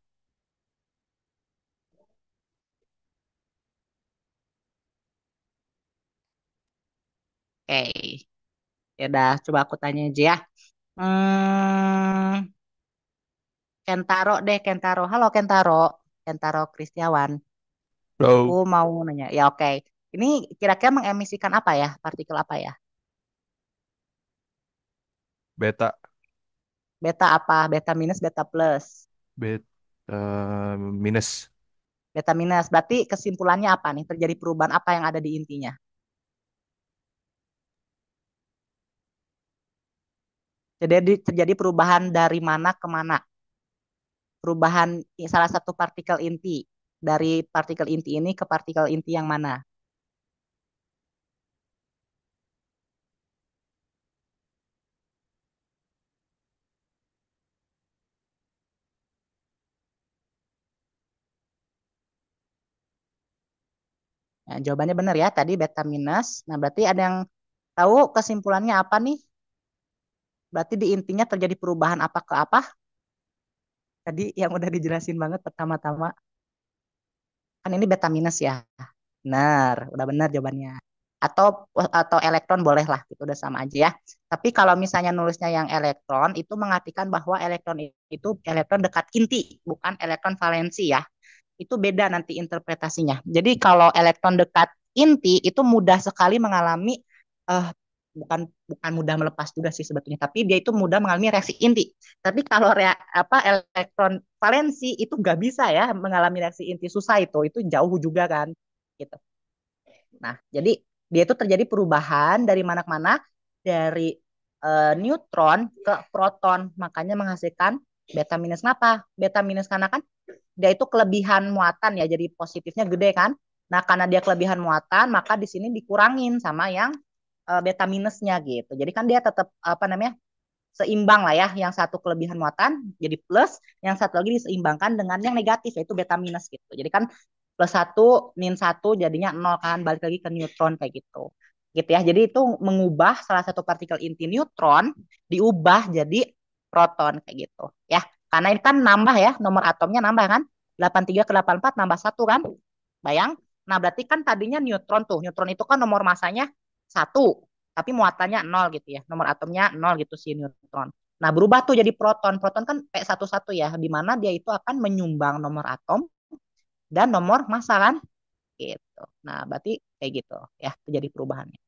Oke. Ya udah, coba aku tanya aja ya. Hmm, Kentaro deh, Kentaro. Halo Kentaro. Kentaro Kristiawan. Aku Bro, mau nanya. Ya oke. Ini kira-kira mengemisikan apa ya? Partikel apa ya? beta, Beta apa? Beta minus, beta plus. minus, Beta minus. Berarti kesimpulannya apa nih? Terjadi perubahan apa yang ada di intinya? Jadi terjadi perubahan dari mana ke mana? Perubahan salah satu partikel inti. Dari partikel inti ini ke partikel inti yang mana? Nah, jawabannya benar ya. Tadi beta minus. Nah, berarti ada yang tahu kesimpulannya apa nih? Berarti di intinya terjadi perubahan apa ke apa? Tadi yang udah dijelasin banget pertama-tama. Kan ini beta minus ya. Benar, udah benar jawabannya. Atau elektron boleh lah, itu udah sama aja ya. Tapi kalau misalnya nulisnya yang elektron, itu mengartikan bahwa elektron itu elektron dekat inti, bukan elektron valensi ya. Itu beda nanti interpretasinya. Jadi kalau elektron dekat inti itu mudah sekali mengalami eh bukan bukan mudah melepas juga sih sebetulnya, tapi dia itu mudah mengalami reaksi inti. Tapi kalau elektron valensi itu nggak bisa ya mengalami reaksi inti, susah itu jauh juga kan gitu. Nah, jadi dia itu terjadi perubahan dari mana ke mana, dari neutron ke proton, makanya menghasilkan beta minus. Kenapa beta minus? Karena kan dia itu kelebihan muatan ya, jadi positifnya gede kan. Nah, karena dia kelebihan muatan, maka di sini dikurangin sama yang beta minusnya gitu. Jadi kan dia tetap apa namanya, seimbang lah ya. Yang satu kelebihan muatan jadi plus, yang satu lagi diseimbangkan dengan yang negatif yaitu beta minus gitu. Jadi kan plus satu min satu jadinya nol kan, balik lagi ke neutron kayak gitu. Gitu ya. Jadi itu mengubah salah satu partikel inti neutron diubah jadi proton kayak gitu ya. Karena ini kan nambah ya, nomor atomnya nambah kan. 83 ke 84 nambah satu kan. Bayang. Nah, berarti kan tadinya neutron tuh. Neutron itu kan nomor masanya satu, tapi muatannya nol gitu ya. Nomor atomnya nol gitu si neutron. Nah, berubah tuh jadi proton. Proton kan P11 ya, di mana dia itu akan menyumbang nomor atom dan nomor massa kan. gitu. Nah, berarti kayak gitu ya terjadi perubahannya.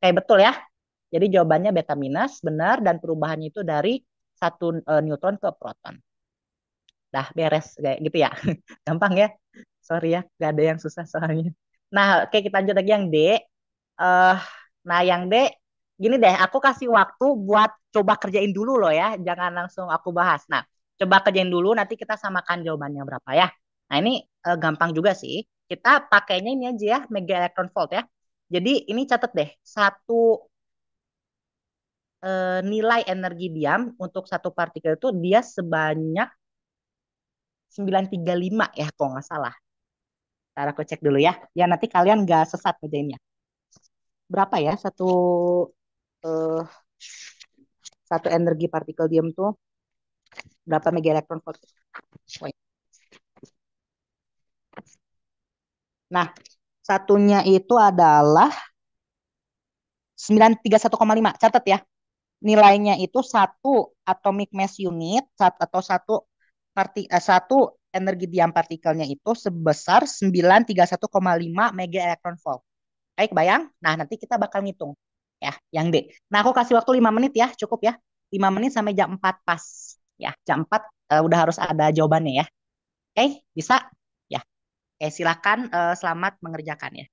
Kayak betul ya. Jadi jawabannya beta minus benar dan perubahannya itu dari satu neutron ke proton. Dah beres kayak gitu ya. Gampang ya. Sorry ya, gak ada yang susah soalnya. Nah, oke kita lanjut lagi yang D. eh nah, yang D gini deh, aku kasih waktu buat coba kerjain dulu loh ya. Jangan langsung aku bahas. Nah, coba kerjain dulu nanti kita samakan jawabannya berapa ya. Nah, ini gampang juga sih. Kita pakainya ini aja ya, mega electron volt ya. Jadi ini catat deh, satu nilai energi diam untuk satu partikel itu dia sebanyak 935 ya kalau nggak salah. Ntar aku cek dulu ya. Ya nanti kalian nggak sesat kerjainnya. Berapa ya eh, satu energi partikel diam tuh berapa mega elektron volt? Wait. Nah, satunya itu adalah 931,5. Catat ya. Nilainya itu satu atomic mass unit atau satu energi diam partikelnya itu sebesar 931,5 mega elektron volt. Baik, bayang? Nah, nanti kita bakal ngitung ya, yang D. Nah, aku kasih waktu 5 menit ya, cukup ya. 5 menit sampai jam 4 pas. Ya, jam 4 udah harus ada jawabannya ya. Oke, bisa? Ya. Oke, silakan selamat mengerjakan ya.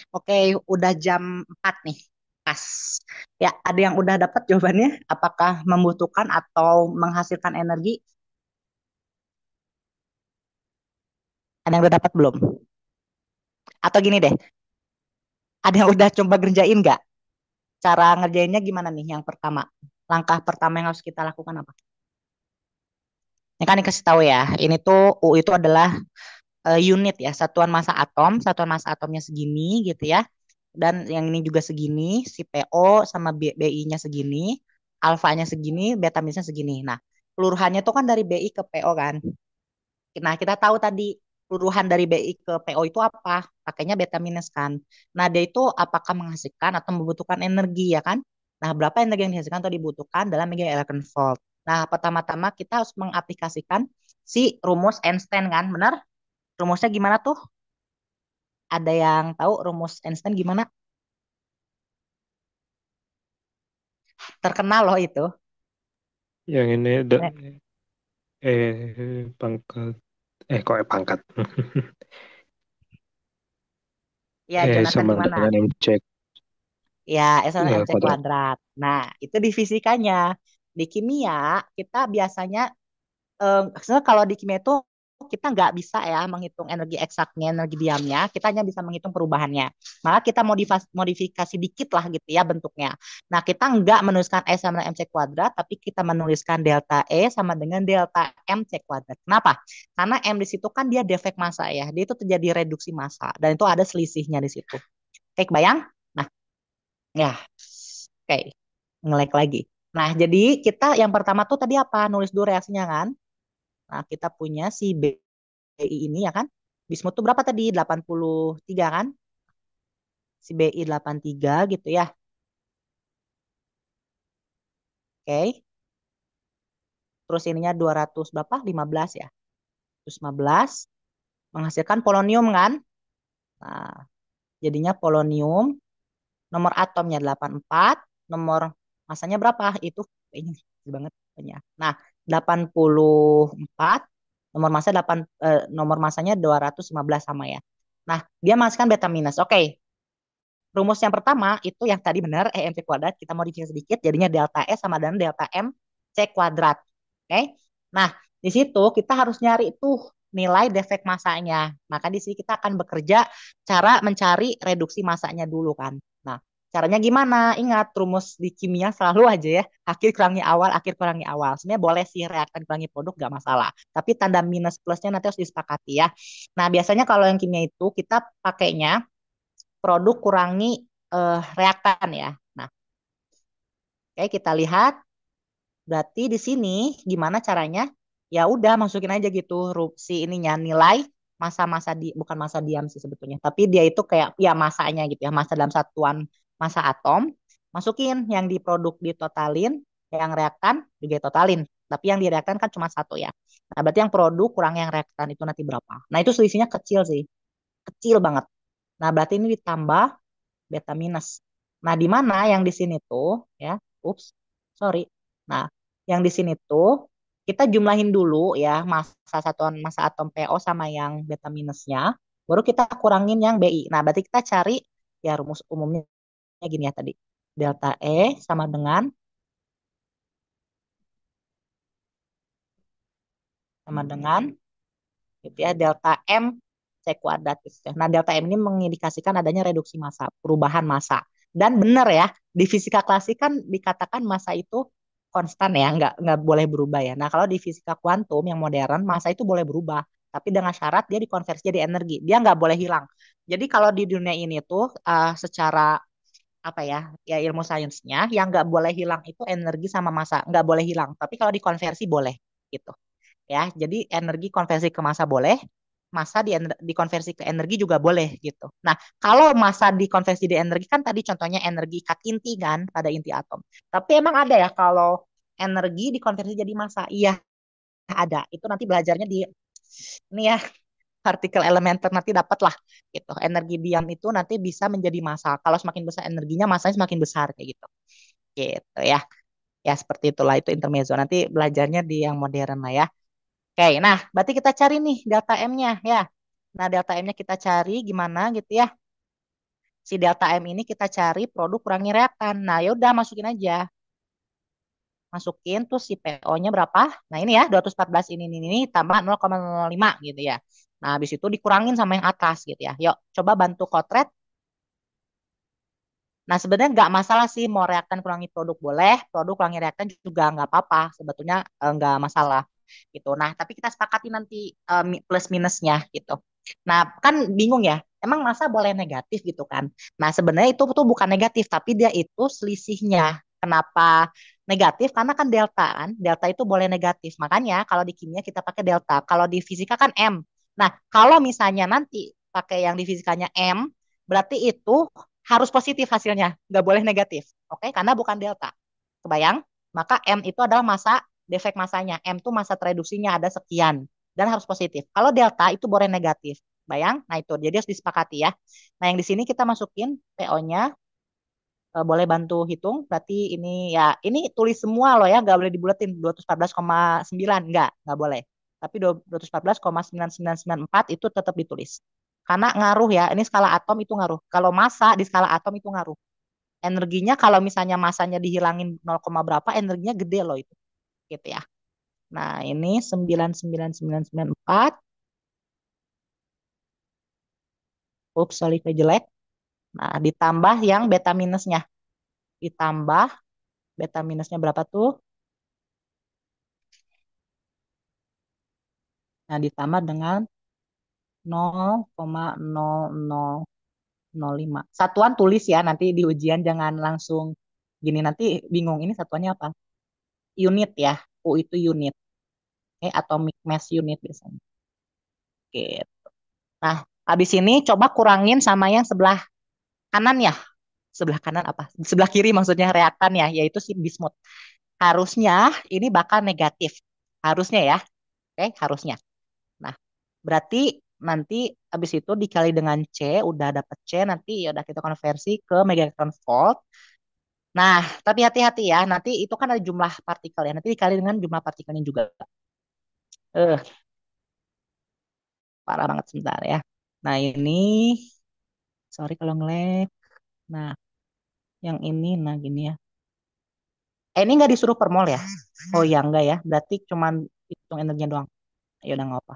Oke, udah jam 4 nih. Pas. Ya, ada yang udah dapat jawabannya? Apakah membutuhkan atau menghasilkan energi? Ada yang udah dapat belum? Atau gini deh, ada yang udah coba ngerjain nggak? Cara ngerjainnya gimana nih yang pertama? Langkah pertama yang harus kita lakukan apa? Ini kan dikasih tahu ya, ini tuh U itu adalah unit ya, satuan massa atom, satuan massa atomnya segini gitu ya. Dan yang ini juga segini, si PO sama BI-nya segini, alfanya segini, beta minusnya segini. Nah, peluruhannya tuh kan dari BI ke PO kan. Nah, kita tahu tadi peluruhan dari BI ke PO itu apa? Pakainya beta minus kan. Nah, dia itu apakah menghasilkan atau membutuhkan energi ya kan? Nah, berapa energi yang dihasilkan atau dibutuhkan dalam megaelectron volt? Nah, pertama-tama kita harus mengaplikasikan si rumus Einstein kan, benar? Rumusnya gimana tuh? Ada yang tahu rumus Einstein gimana? Terkenal loh itu. Yang ini pangkat pangkat. Ya, Jonathan Sama gimana? dengan MC Ya, S sama MC kuadrat. kuadrat. Nah, itu di fisikanya. Di kimia, kita biasanya, sebenarnya kalau di kimia itu kita nggak bisa ya menghitung energi eksaknya, energi diamnya. Kita hanya bisa menghitung perubahannya. Maka kita modifikasi dikit lah gitu ya bentuknya. Nah, kita nggak menuliskan S sama MC kuadrat, tapi kita menuliskan delta E sama dengan delta MC kuadrat. Kenapa? Karena M di situ kan dia defek massa ya. Dia itu terjadi reduksi massa. Dan itu ada selisihnya di situ. Oke, kebayang? Nah, ya, oke, nge-lag lagi. Nah, jadi kita yang pertama tuh tadi apa? Nulis dulu reaksinya kan. Nah, kita punya si BI ini ya kan. Bismut tuh berapa tadi? 83 kan? Si BI 83 gitu ya. Oke. Terus ininya 200 berapa? 15 ya. Terus 15 menghasilkan polonium kan? Nah, jadinya polonium nomor atomnya 84, nomor masanya berapa? Itu ini banget punya. Nah, 84 nomor masanya 215 sama ya. Nah, dia masukkan beta minus. Oke, rumus yang pertama itu yang tadi benar EMC kuadrat kita modifikasi sedikit jadinya delta S sama dengan delta M C kuadrat. Oke. Nah, di situ kita harus nyari tuh nilai defek masanya. Maka di sini kita akan bekerja cara mencari reduksi masanya dulu kan. Nah, caranya gimana? Ingat rumus di kimia selalu aja ya, akhir kurangi awal, akhir kurangi awal. Sebenarnya boleh sih reaktan kurangi produk gak masalah. Tapi tanda minus plusnya nanti harus disepakati ya. Nah, biasanya kalau yang kimia itu kita pakainya produk kurangi reaktan ya. Nah, oke kita lihat berarti di sini gimana caranya? Ya udah masukin aja gitu si ininya nilai masa-masa di bukan masa diam sih sebetulnya, tapi dia itu kayak ya masanya gitu ya, masa dalam satuan masa atom. Masukin yang di produk ditotalin, yang reaktan juga totalin. Tapi yang direaktan kan cuma satu ya. Nah, berarti yang produk kurang yang reaktan itu nanti berapa? Nah, itu selisihnya kecil sih. Kecil banget. Nah, berarti ini ditambah beta minus. Nah, di mana yang di sini tuh ya, ups, sorry. Nah, yang di sini tuh kita jumlahin dulu ya massa satuan massa atom PO sama yang beta minusnya, baru kita kurangin yang BI. Nah, berarti kita cari ya rumus umumnya gini ya tadi. Delta E sama dengan gitu ya delta M C kuadrat gitu ya. Nah, delta M ini mengindikasikan adanya reduksi massa, perubahan massa. Dan benar ya, di fisika klasik kan dikatakan massa itu konstan ya, nggak boleh berubah ya. Nah, kalau di fisika kuantum yang modern, massa itu boleh berubah, tapi dengan syarat dia dikonversi jadi energi. Dia nggak boleh hilang. Jadi kalau di dunia ini tuh secara apa ya, ya ilmu sainsnya yang nggak boleh hilang itu energi sama massa, nggak boleh hilang. Tapi kalau dikonversi boleh gitu ya. Jadi energi konversi ke massa boleh, massa dikonversi ke energi juga boleh gitu. Nah, kalau massa dikonversi di energi kan tadi contohnya energi kat inti kan pada inti atom. Tapi emang ada ya kalau energi dikonversi jadi massa? Iya, ada. Itu nanti belajarnya di ini ya partikel elementer nanti dapat lah gitu. Energi diam itu nanti bisa menjadi massa. Kalau semakin besar energinya, massanya semakin besar kayak gitu. Gitu ya. Ya seperti itulah itu intermezzo. Nanti belajarnya di yang modern lah ya. Oke, nah berarti kita cari nih delta M-nya ya. Nah delta M-nya kita cari gimana gitu ya. Si delta M ini kita cari produk kurangi reaktan. Nah, ya udah masukin aja. Masukin tuh si PO-nya berapa? Nah, ini ya 214 ini tambah 0,005 gitu ya. Nah, habis itu dikurangin sama yang atas gitu ya. Yuk, coba bantu kotret. Nah, sebenarnya nggak masalah sih mau reaktan kurangi produk boleh, produk kurangi reaktan juga nggak apa-apa. Sebetulnya nggak masalah gitu. Nah, tapi kita sepakati nanti plus minusnya gitu. Nah, kan bingung ya. Emang masa boleh negatif gitu kan? Nah, sebenarnya itu tuh bukan negatif, tapi dia itu selisihnya. Kenapa negatif? Karena kan delta kan. Delta itu boleh negatif. Makanya kalau di kimia kita pakai delta. Kalau di fisika kan M. Nah, kalau misalnya nanti pakai yang di fisikanya M, berarti itu harus positif hasilnya, nggak boleh negatif. Oke, karena bukan delta. Kebayang? Maka M itu adalah masa defek masanya. M itu masa tereduksinya ada sekian dan harus positif. Kalau delta itu boleh negatif. Bayang? Nah itu jadi harus disepakati ya. Nah yang di sini kita masukin PO-nya, boleh bantu hitung. Berarti ini ya ini tulis semua loh ya, nggak boleh dibuletin 214,9 nggak boleh. Tapi 214,9994 itu tetap ditulis. Karena ngaruh ya, ini skala atom itu ngaruh. Kalau massa di skala atom itu ngaruh. Energinya kalau misalnya masanya dihilangin 0, berapa, energinya gede loh itu. Gitu ya. Nah, ini 99994. Ups, sorry ke jelek. Nah, ditambah yang beta minusnya. Ditambah beta minusnya berapa tuh? Nah, ditambah dengan 0,0005. Satuan tulis ya, nanti di ujian jangan langsung gini, nanti bingung ini satuannya apa. Unit ya, U itu unit. Atomic mass unit biasanya. Gitu. Nah, habis ini coba kurangin sama yang sebelah kanan ya. Sebelah kanan apa? Sebelah kiri maksudnya reaktan ya, yaitu si bismut. Harusnya ini bakal negatif. Harusnya ya. Oke, harusnya. Nah, berarti nanti habis itu dikali dengan C, udah dapet C, nanti ya udah kita konversi ke megaton volt. Nah, tapi hati-hati ya, nanti itu kan ada jumlah partikel ya, nanti dikali dengan jumlah partikelnya juga. Eh, parah banget sebentar ya. Nah, ini, sorry kalau ngelag. Nah, yang ini, nah gini ya. Ini nggak disuruh per mol ya? Oh ya, enggak ya. Berarti cuman hitung energinya doang. Ya udah nggak apa.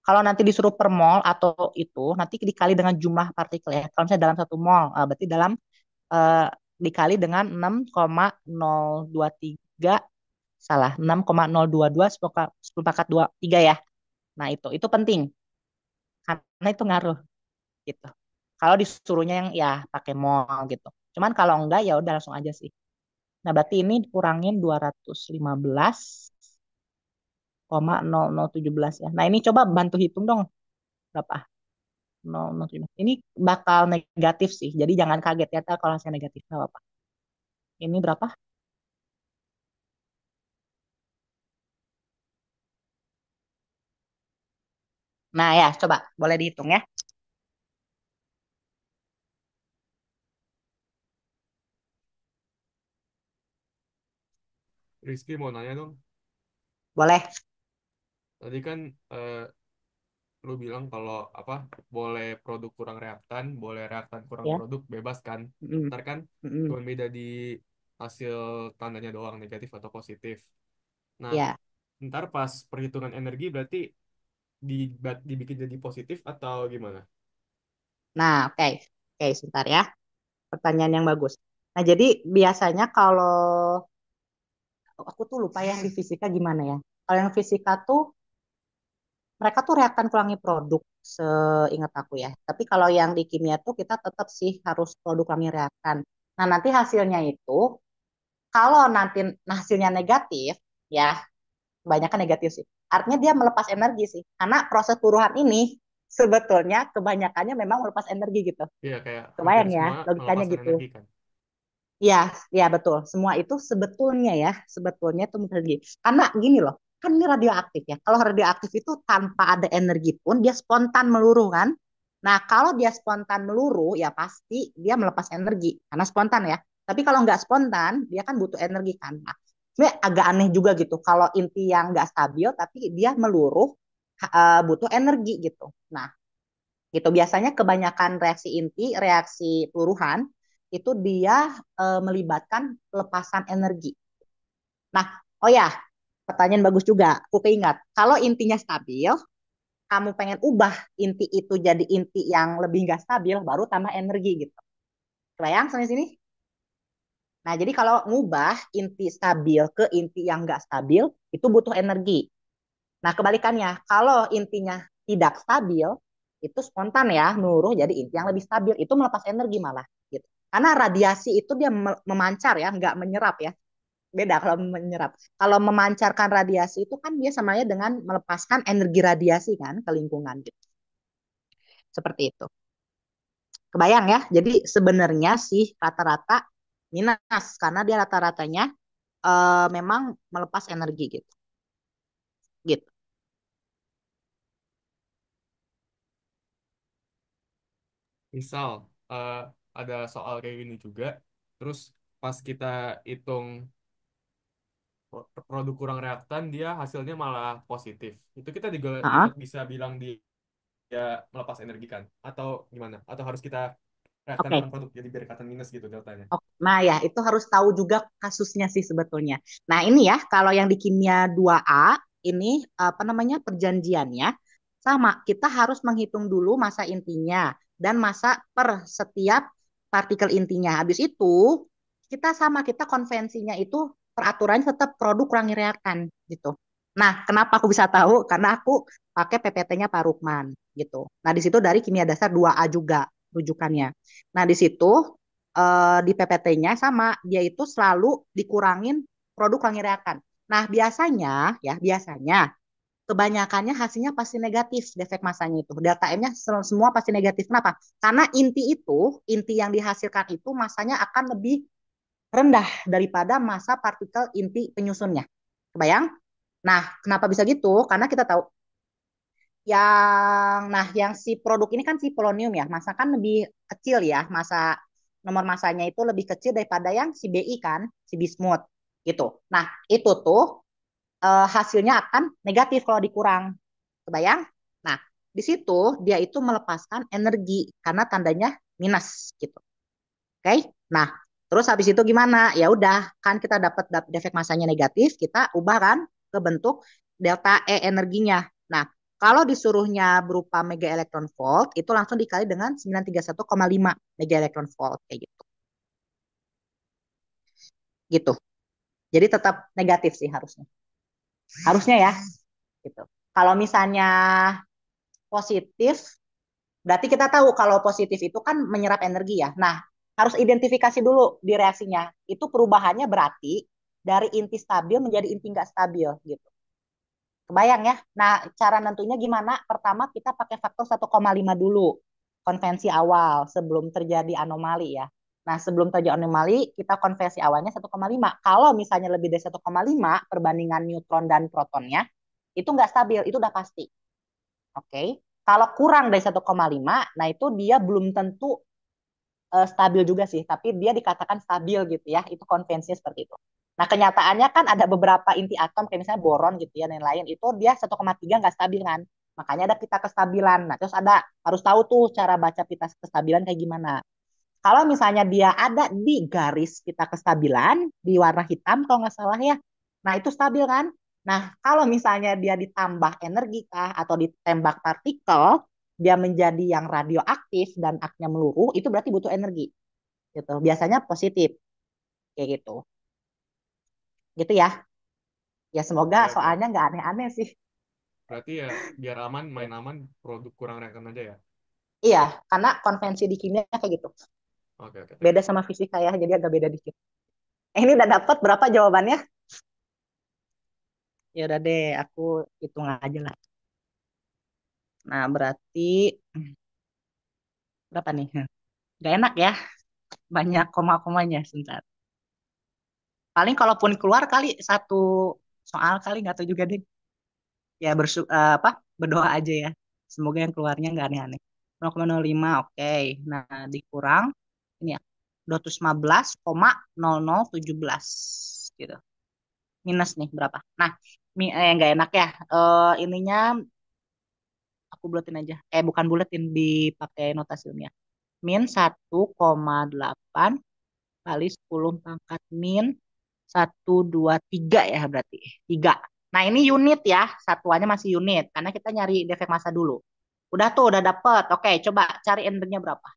Kalau nanti disuruh per mol atau itu, nanti dikali dengan jumlah partikel ya. Kalau misalnya dalam 1 mol, berarti dalam eh, dikali dengan 6,023, salah, 6,022 10 pangkat 23 ya. Nah itu penting karena itu ngaruh gitu. Kalau disuruhnya yang ya pakai mol gitu. Cuman kalau enggak ya udah langsung aja sih. Nah berarti ini dikurangin 215,0017 ya. Nah ini coba bantu hitung dong berapa? 0,017. Ini bakal negatif sih. Jadi jangan kaget ya kalau hasilnya negatif. Nggak apa-apa. Ini berapa? Nah ya, coba boleh dihitung ya. Rizky mau nanya dong. Boleh. Tadi kan eh, lu bilang kalau apa boleh produk kurang reaktan, boleh reaktan kurang Ya. produk, bebas kan? Mm-mm. Ntar kan Mm-mm. cuma beda di hasil tandanya doang negatif atau positif. Nah, Ya. ntar pas perhitungan energi berarti dibikin jadi positif atau gimana? Nah, oke. Oke, sebentar ya. Pertanyaan yang bagus. Nah, jadi biasanya kalau aku tuh lupa yang di fisika gimana ya. Kalau yang fisika tuh mereka tuh reaktan kurangi produk seingat aku ya. Tapi kalau yang di kimia tuh kita tetap sih harus produk kurangi reaktan. Nah, nanti hasilnya itu kalau nanti hasilnya negatif ya, kebanyakan negatif sih. Artinya dia melepas energi sih. Karena proses perubahan ini sebetulnya kebanyakannya memang melepas energi gitu. Iya, kayak hampir Kebayang ya, semua logikanya melepaskan gitu. energi kan. Ya, ya betul. Semua itu sebetulnya ya, sebetulnya itu energi. Karena gini loh, kan ini radioaktif ya. Kalau radioaktif itu tanpa ada energi pun dia spontan meluruh kan. Nah, kalau dia spontan meluruh ya pasti dia melepas energi karena spontan ya. Tapi kalau nggak spontan, dia kan butuh energi kan. Nah, sebenarnya agak aneh juga gitu. Kalau inti yang nggak stabil tapi dia meluruh butuh energi gitu. Nah, Gitu. Biasanya kebanyakan reaksi inti, reaksi peluruhan itu dia melibatkan pelepasan energi. Nah, oh ya, pertanyaan bagus juga. Aku keingat, kalau intinya stabil, kamu pengen ubah inti itu jadi inti yang lebih nggak stabil, baru tambah energi gitu. Kebayang sampai sini? Nah, jadi kalau ngubah inti stabil ke inti yang nggak stabil, itu butuh energi. Nah, kebalikannya, kalau intinya tidak stabil, itu spontan ya, meluruh jadi inti yang lebih stabil. Itu melepas energi malah. Gitu. Karena radiasi itu dia memancar ya, nggak menyerap ya. Beda kalau menyerap. Kalau memancarkan radiasi itu kan dia samanya dengan melepaskan energi radiasi kan ke lingkungan gitu. Seperti itu. Kebayang ya? Jadi sebenarnya sih rata-rata minus karena dia rata-ratanya memang melepas energi gitu. Gitu. Misal eh, ada soal kayak gini juga, terus pas kita hitung produk kurang reaktan, dia hasilnya malah positif. Itu kita juga Nah, tetap bisa bilang dia melepas energi kan? Atau gimana? Atau harus kita reaktan oke. kurang produk jadi biar kelihatan minus gitu deltanya? Oh, nah ya, itu harus tahu juga kasusnya sih sebetulnya. Nah ini ya, kalau yang di kimia 2A, ini apa namanya perjanjiannya, sama. Kita harus menghitung dulu masa intinya dan masa per setiap partikel intinya. Habis itu, kita konvensinya itu peraturannya tetap produk kurangi reaktan gitu. Nah, kenapa aku bisa tahu? Karena aku pakai PPT-nya Pak Rukman gitu. Nah, di situ dari kimia dasar 2A juga rujukannya. Nah, di situ di PPT-nya sama dia itu selalu dikurangin produk kurangi reakan. Nah, biasanya kebanyakannya hasilnya pasti negatif defek masanya itu. Delta M-nya semua pasti negatif. Kenapa? Karena inti yang dihasilkan itu masanya akan lebih rendah daripada masa partikel inti penyusunnya. Kebayang? Nah, kenapa bisa gitu? Karena kita tahu yang si produk ini kan si polonium ya, masa kan lebih kecil ya, nomor masanya itu lebih kecil daripada yang si Bi kan, si bismut gitu. Nah, itu tuh hasilnya akan negatif kalau dikurang. Kebayang? Nah, di situ dia itu melepaskan energi karena tandanya minus gitu. Oke? Nah, terus habis itu gimana? Ya udah, kan kita dapat defek masanya negatif, kita ubah kan ke bentuk delta E energinya. Nah, kalau disuruhnya berupa mega electron volt, itu langsung dikali dengan 931,5 mega electron volt kayak gitu. Gitu. Jadi tetap negatif sih harusnya. Harusnya ya, gitu. Kalau misalnya positif, berarti kita tahu kalau positif itu kan menyerap energi ya. Nah, harus identifikasi dulu di reaksinya. Itu perubahannya berarti dari inti stabil menjadi inti nggak stabil gitu. Kebayang ya? Nah, cara nentunya gimana? Pertama kita pakai faktor 1,5 dulu. Konvensi awal sebelum terjadi anomali ya. Nah, sebelum terjadi anomali, kita konvensi awalnya 1,5. Kalau misalnya lebih dari 1,5 perbandingan neutron dan protonnya, itu nggak stabil, itu udah pasti. Oke. Kalau kurang dari 1,5, nah itu dia belum tentu stabil juga sih, tapi dia dikatakan stabil gitu ya. Itu konvensinya seperti itu. Nah, kenyataannya kan ada beberapa inti atom kayak misalnya boron gitu ya dan lain itu dia 1,3 nggak stabil kan. Makanya ada pita kestabilan. Nah, terus harus tahu tuh cara baca pita kestabilan kayak gimana. Kalau misalnya dia ada di garis pita kestabilan di warna hitam kalau nggak salah ya. Nah, itu stabil kan? Nah, kalau misalnya dia ditambah energi kah atau ditembak partikel, dia menjadi yang radioaktif dan aknya meluruh, itu berarti butuh energi. Gitu. Biasanya positif kayak gitu. Gitu ya. Ya semoga Oke, oke. soalnya nggak aneh-aneh sih. Berarti ya biar aman, main aman, produk kurang reaktan aja ya. Iya, karena konvensi di kimia kayak gitu. Oke, oke, thank Beda you. sama fisika ya, jadi agak beda dikit. Ini udah dapat berapa jawabannya? Ya udah deh, aku hitung aja lah. Nah, berarti berapa nih? Gak enak ya, banyak koma-komanya sebentar. Paling kalaupun keluar kali satu soal kali nggak tahu juga deh. Ya berdoa aja ya. Semoga yang keluarnya nggak aneh-aneh. 0,05 oke. Nah, dikurang ini ya 215,0017 gitu. Minus nih berapa? Nah, nggak enak ya. Ininya Aku buletin aja. Bukan buletin, dipakai notasi ilmiah. Min 1,8 kali 10 pangkat min 1, 2, 3 ya berarti. 3. Nah ini unit ya, satuannya masih unit. Karena kita nyari defek massa dulu. Udah tuh, udah dapet. Oke, coba cari energinya berapa.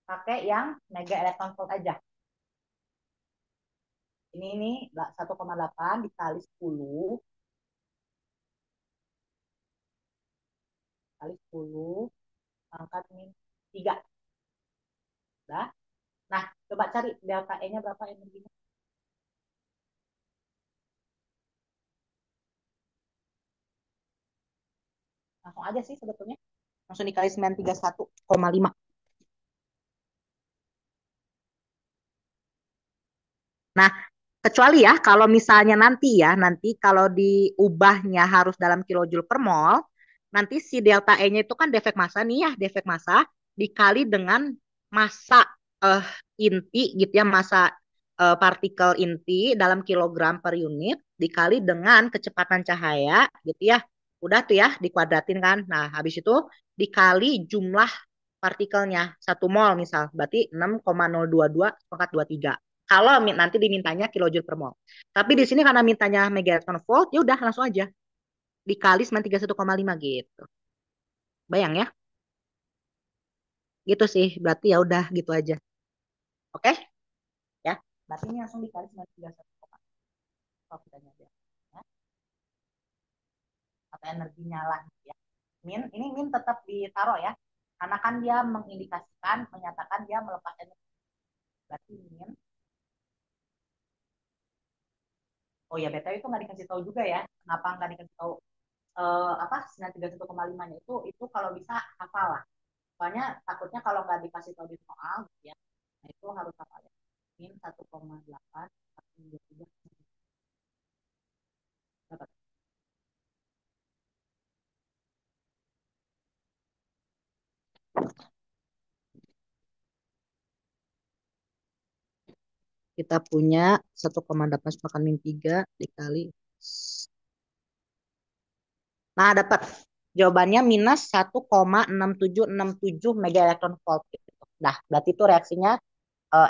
Pakai yang mega electron volt aja. Ini 1,8 dikali 10 kali 10 pangkat min 3. Udah. Nah, coba cari delta E-nya berapa energinya. Langsung aja sih sebetulnya. Langsung dikali 931,5. Nah, kecuali ya kalau misalnya nanti kalau diubahnya harus dalam kilojoule per mol, nanti si delta E-nya itu kan defek massa nih ya, defek massa dikali dengan massa eh, inti gitu ya, massa partikel inti dalam kilogram per unit dikali dengan kecepatan cahaya gitu ya. Udah tuh ya dikuadratin kan. Nah, habis itu dikali jumlah partikelnya 1 mol misal, berarti 6,022/23. Kalau nanti dimintanya kilojoule per mol. Tapi di sini karena mintanya megaelectron volt, ya udah langsung aja dikali 931,5 gitu. Bayang ya? Gitu sih. Berarti ya udah gitu aja. Oke? Ya. Berarti ini langsung dikali 931,5. Kalau kita nyari ya. Atau energinya lah ya. Ini min tetap ditaruh ya. Karena kan dia mengindikasikan, menyatakan dia melepas energi. Berarti min. Oh ya, BTW itu nggak dikasih tahu juga ya. Kenapa nggak dikasih tahu apa 931,5-nya itu kalau bisa hafal lah. Soalnya takutnya kalau nggak dikasih tahu di soal gitu ya. Nah itu harus hafal ya. Min 1,8 dapat. Kita punya 1,8 sepakan min 3 dikali. Nah, dapat. Jawabannya minus 1,6767 mega elektron volt gitu. Nah, berarti itu reaksinya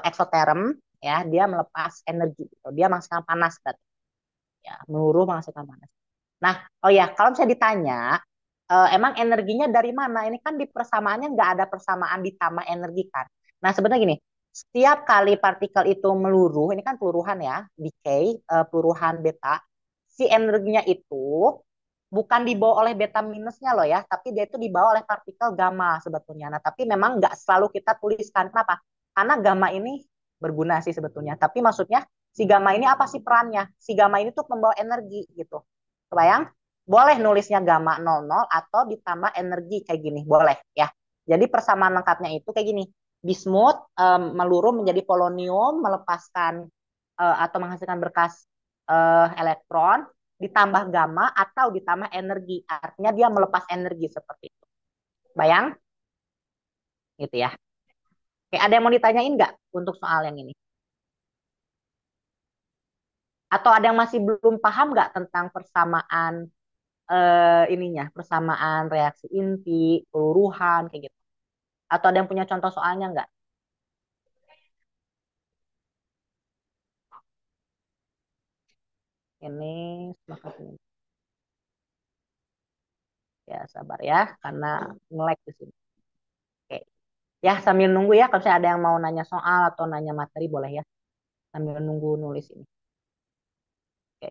eksoterm ya, dia melepas energi gitu. Dia menghasilkan panas berarti. Ya, meluruh menghasilkan panas. Nah, oh ya, kalau misalnya ditanya emang energinya dari mana? Ini kan di persamaannya nggak ada persamaan ditambah energi kan. Nah, sebenarnya gini, setiap kali partikel itu meluruh, ini kan peluruhan ya, decay, peluruhan beta, si energinya itu bukan dibawa oleh beta minusnya loh ya, tapi dia itu dibawa oleh partikel gamma sebetulnya. Nah, tapi memang nggak selalu kita tuliskan. Kenapa? Karena gamma ini berguna sih sebetulnya. Tapi maksudnya si gamma ini apa sih perannya? Si gamma ini tuh membawa energi gitu. Kebayang? Boleh nulisnya gamma 00 atau ditambah energi kayak gini. Boleh ya. Jadi persamaan lengkapnya itu kayak gini. Bismut meluruh menjadi polonium, melepaskan atau menghasilkan berkas elektron, ditambah gamma atau ditambah energi. Artinya dia melepas energi seperti itu. Bayang? Gitu ya. Oke, ada yang mau ditanyain nggak untuk soal yang ini? Atau ada yang masih belum paham nggak tentang persamaan ininya, persamaan reaksi inti, peluruhan, kayak gitu? Atau ada yang punya contoh soalnya nggak? Ini semangat ini. Ya sabar ya, karena nge-lag di sini. Oke. Ya sambil nunggu ya, kalau misalnya ada yang mau nanya soal atau nanya materi boleh ya, sambil nunggu nulis ini. Oke.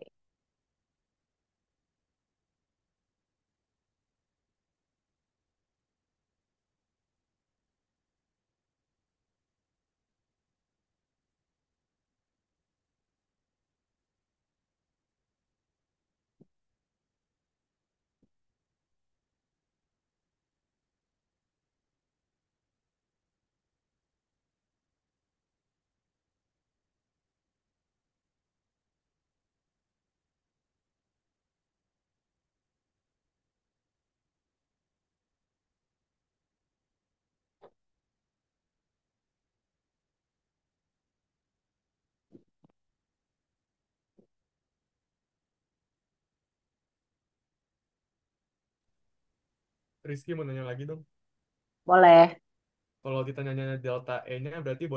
Rizky mau nanya lagi dong. Boleh. Kalau ditanyanya delta E-nya berarti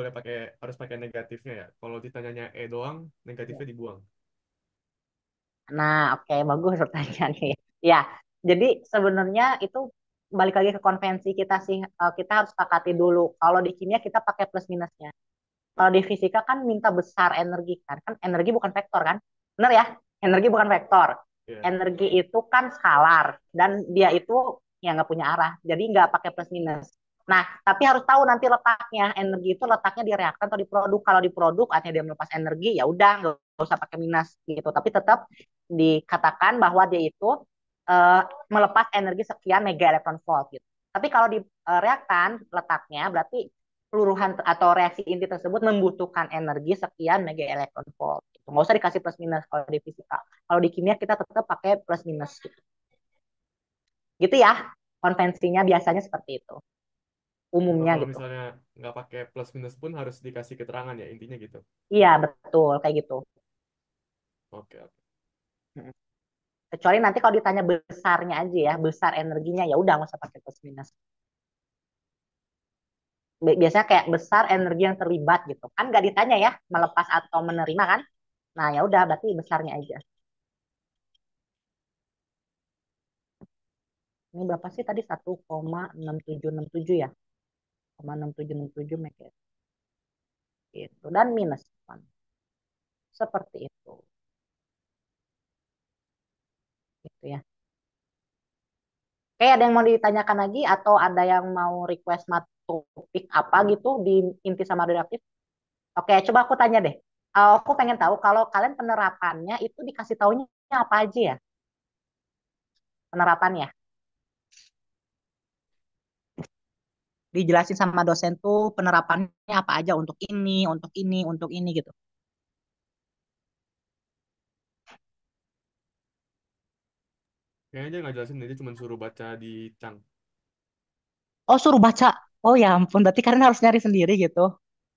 harus pakai negatifnya ya. Kalau ditanyanya E doang, negatifnya dibuang. Nah, oke, bagus pertanyaannya. Ya, jadi sebenarnya itu balik lagi ke konvensi kita sih. Kita harus sepakati dulu. Kalau di kimia kita pakai plus minusnya. Kalau di fisika kan minta besar energi kan. Kan energi bukan vektor kan? Bener ya? Energi bukan vektor. Iya. Energi itu kan skalar dan dia itu ya nggak punya arah. Jadi nggak pakai plus minus. Nah, tapi harus tahu nanti letaknya. Energi itu letaknya di reaktan atau di produk. Kalau di produk artinya dia melepas energi, ya udah nggak usah pakai minus gitu. Tapi tetap dikatakan bahwa dia itu uh, melepas energi sekian mega elektron volt gitu. Tapi kalau di reaktan letaknya berarti peluruhan atau reaksi inti tersebut membutuhkan energi sekian mega elektron volt. Gitu. Nggak usah dikasih plus minus kalau di fisika. Kalau di kimia kita tetap pakai plus minus. Gitu, gitu ya. Konvensinya biasanya seperti itu. Oh, Umumnya kalau gitu. misalnya nggak pakai plus minus pun harus dikasih keterangan ya, intinya gitu. Iya, betul. Kayak gitu. Oke, oke. Kecuali nanti kalau ditanya besarnya aja ya, besar energinya ya udah nggak usah pakai plus minus. Biasanya kayak besar energi yang terlibat gitu. Kan nggak ditanya ya, melepas atau menerima kan. Nah, ya udah berarti besarnya aja. Ini berapa sih tadi? 1,6767 ya. 1,6767 megahertz. Itu. Dan minus. Seperti itu. Gitu ya. Oke, ada yang mau ditanyakan lagi atau ada yang mau request topik apa gitu di inti sama reaktif? Oke, coba aku tanya deh. Aku pengen tahu kalau kalian penerapannya itu dikasih taunya apa aja ya? Penerapannya. Dijelasin sama dosen tuh penerapannya apa aja untuk ini, untuk ini, untuk ini gitu. Kayaknya dia nggak jelasin, dia cuma suruh baca di Cang. Oh, suruh baca. Oh ya ampun, berarti kalian harus nyari sendiri gitu.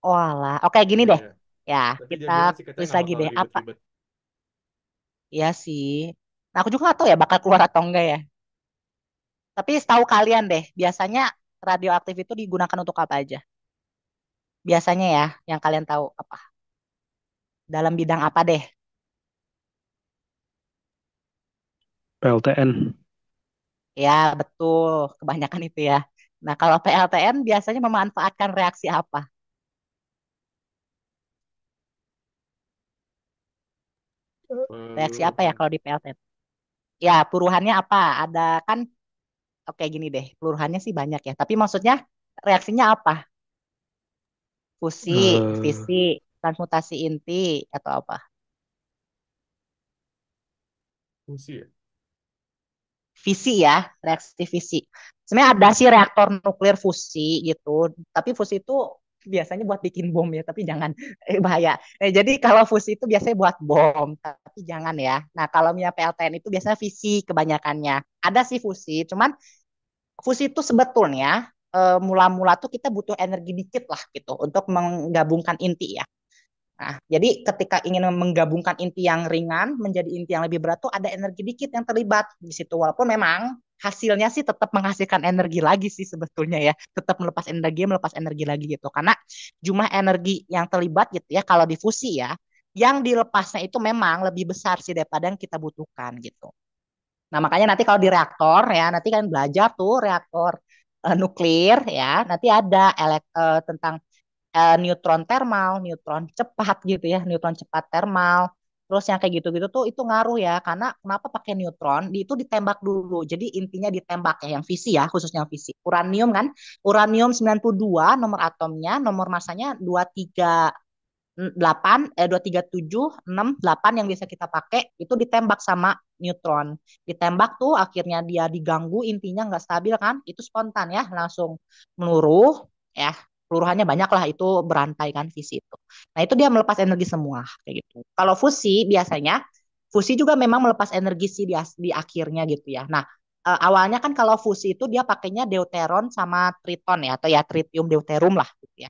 Oh alah. Oke, gini Iya, deh. iya. Ya, Tapi dia kita bilang sih katanya tulis nggak lagi bakal deh. Apa? ribet-ribet. Ya sih. Nah, aku juga nggak tahu ya bakal keluar atau enggak ya. Tapi setahu kalian deh, biasanya radioaktif itu digunakan untuk apa aja? Biasanya ya, yang kalian tahu apa? Dalam bidang apa deh? PLTN. Ya, betul. Kebanyakan itu ya. Nah, kalau PLTN biasanya memanfaatkan reaksi apa? Reaksi apa ya Peluruhan. kalau di PLTN? Ya, puruhannya apa? Ada kan, oke gini deh, peluruhannya sih banyak ya. Tapi maksudnya reaksinya apa? Fusi, Eh, fisi, transmutasi inti, atau apa? Fusi ya? Fisi ya, reaksi fisi. Sebenarnya ada sih reaktor nuklir fusi gitu, tapi fusi itu biasanya buat bikin bom ya, tapi jangan bahaya. Jadi kalau fusi itu biasanya buat bom, tapi jangan ya. Nah, kalau minyak PLTN itu biasanya fisi kebanyakannya. Ada sih fusi, cuman fusi itu sebetulnya mula-mula tuh kita butuh energi dikit lah gitu untuk menggabungkan inti ya. Nah, jadi ketika ingin menggabungkan inti yang ringan menjadi inti yang lebih berat tuh ada energi dikit yang terlibat di situ. Walaupun memang hasilnya sih tetap menghasilkan energi lagi sih sebetulnya ya. Tetap melepas energi lagi gitu. Karena jumlah energi yang terlibat gitu ya kalau difusi ya, yang dilepasnya itu memang lebih besar sih daripada yang kita butuhkan gitu. Nah, makanya nanti kalau di reaktor ya, nanti kan belajar tuh reaktor nuklir ya, nanti ada tentang neutron termal, neutron cepat gitu ya, neutron cepat termal. Terus yang kayak gitu-gitu tuh itu ngaruh ya, karena kenapa pakai neutron? Itu ditembak dulu. Jadi intinya ditembak ya, yang fisi ya, khususnya yang fisi. Uranium kan, uranium 92 nomor atomnya, nomor masanya 23768 yang biasa kita pakai itu ditembak sama neutron. Ditembak tuh akhirnya dia diganggu intinya nggak stabil kan, itu spontan ya langsung meluruh ya. Peluruhannya banyak lah itu berantai kan fisi itu. Nah itu dia melepas energi semua kayak gitu. Kalau fusi biasanya fusi juga memang melepas energi sih di akhirnya gitu ya. Nah awalnya kan kalau fusi itu dia pakainya deuteron sama triton ya atau ya tritium deuterum lah gitu ya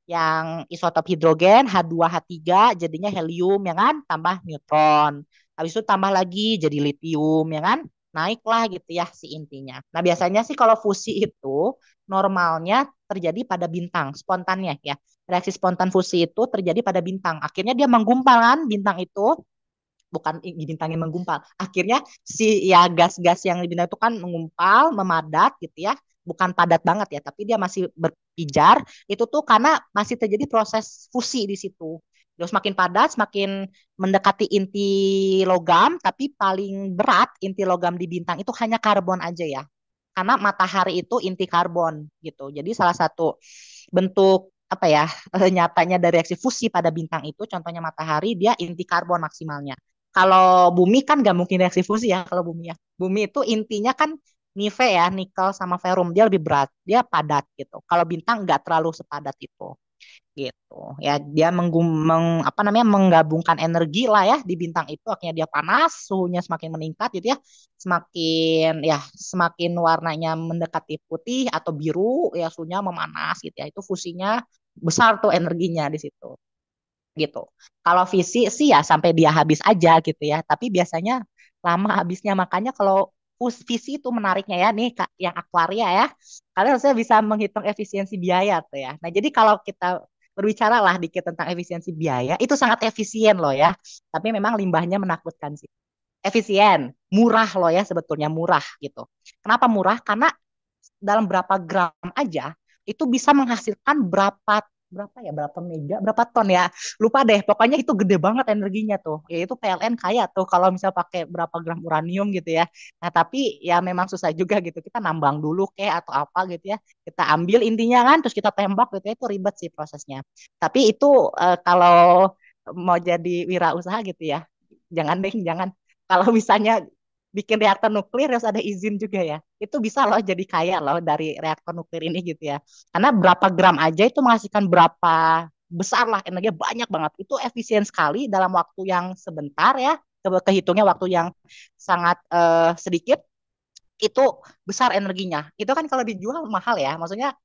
yang isotop hidrogen H2H3 jadinya helium ya kan tambah neutron. Habis itu tambah lagi jadi litium ya kan. naiklah gitu ya si intinya. Nah, biasanya sih kalau fusi itu normalnya terjadi pada bintang spontannya ya. Reaksi spontan fusi itu terjadi pada bintang. Akhirnya dia menggumpal kan bintang itu, bukan bintang yang menggumpal. Akhirnya si ya gas-gas yang di bintang itu kan mengumpal, memadat gitu ya. Bukan padat banget ya, tapi dia masih berpijar. Itu tuh karena masih terjadi proses fusi di situ. Terus semakin padat, semakin mendekati inti logam, tapi paling berat inti logam di bintang itu hanya karbon aja ya. Karena matahari itu inti karbon gitu. Jadi salah satu bentuk apa ya nyatanya dari reaksi fusi pada bintang itu, contohnya matahari, dia inti karbon maksimalnya. Kalau bumi kan nggak mungkin reaksi fusi ya kalau bumi ya. Bumi itu intinya kan nife ya, nikel sama ferum, dia lebih berat, dia padat gitu. Kalau bintang nggak terlalu sepadat itu gitu ya, dia apa namanya menggabungkan energi lah ya di bintang itu, akhirnya dia panas, suhunya semakin meningkat gitu ya, semakin warnanya mendekati putih atau biru ya, suhunya memanas gitu ya, itu fusinya besar tuh energinya di situ gitu. Kalau visi sih ya sampai dia habis aja gitu ya, tapi biasanya lama habisnya, makanya kalau visi itu menariknya ya nih Kak, yang akwaria ya. Kalian harusnya bisa menghitung efisiensi biaya tuh ya. Nah, jadi kalau kita berbicara lah dikit tentang efisiensi biaya, itu sangat efisien loh ya. Tapi memang limbahnya menakutkan sih. Efisien, murah loh ya, sebetulnya murah gitu. Kenapa murah? Karena dalam berapa gram aja itu bisa menghasilkan berapa mega, berapa ton ya, lupa deh, pokoknya itu gede banget energinya tuh, yaitu PLN kaya tuh kalau misal pakai berapa gram uranium gitu ya. Nah, tapi ya memang susah juga gitu, kita nambang dulu kayak atau apa gitu ya, kita ambil intinya kan, terus kita tembak gitu ya, itu ribet sih prosesnya. Tapi itu kalau mau jadi wirausaha gitu ya, jangan deh, jangan. Kalau misalnya bikin reaktor nuklir harus ada izin juga ya. Itu bisa loh jadi kaya loh dari reaktor nuklir ini gitu ya. Karena berapa gram aja itu menghasilkan berapa besar lah energinya, banyak banget. Itu efisien sekali dalam waktu yang sebentar ya. Coba kehitungnya waktu yang sangat sedikit, itu besar energinya. Itu kan kalau dijual mahal ya. Maksudnya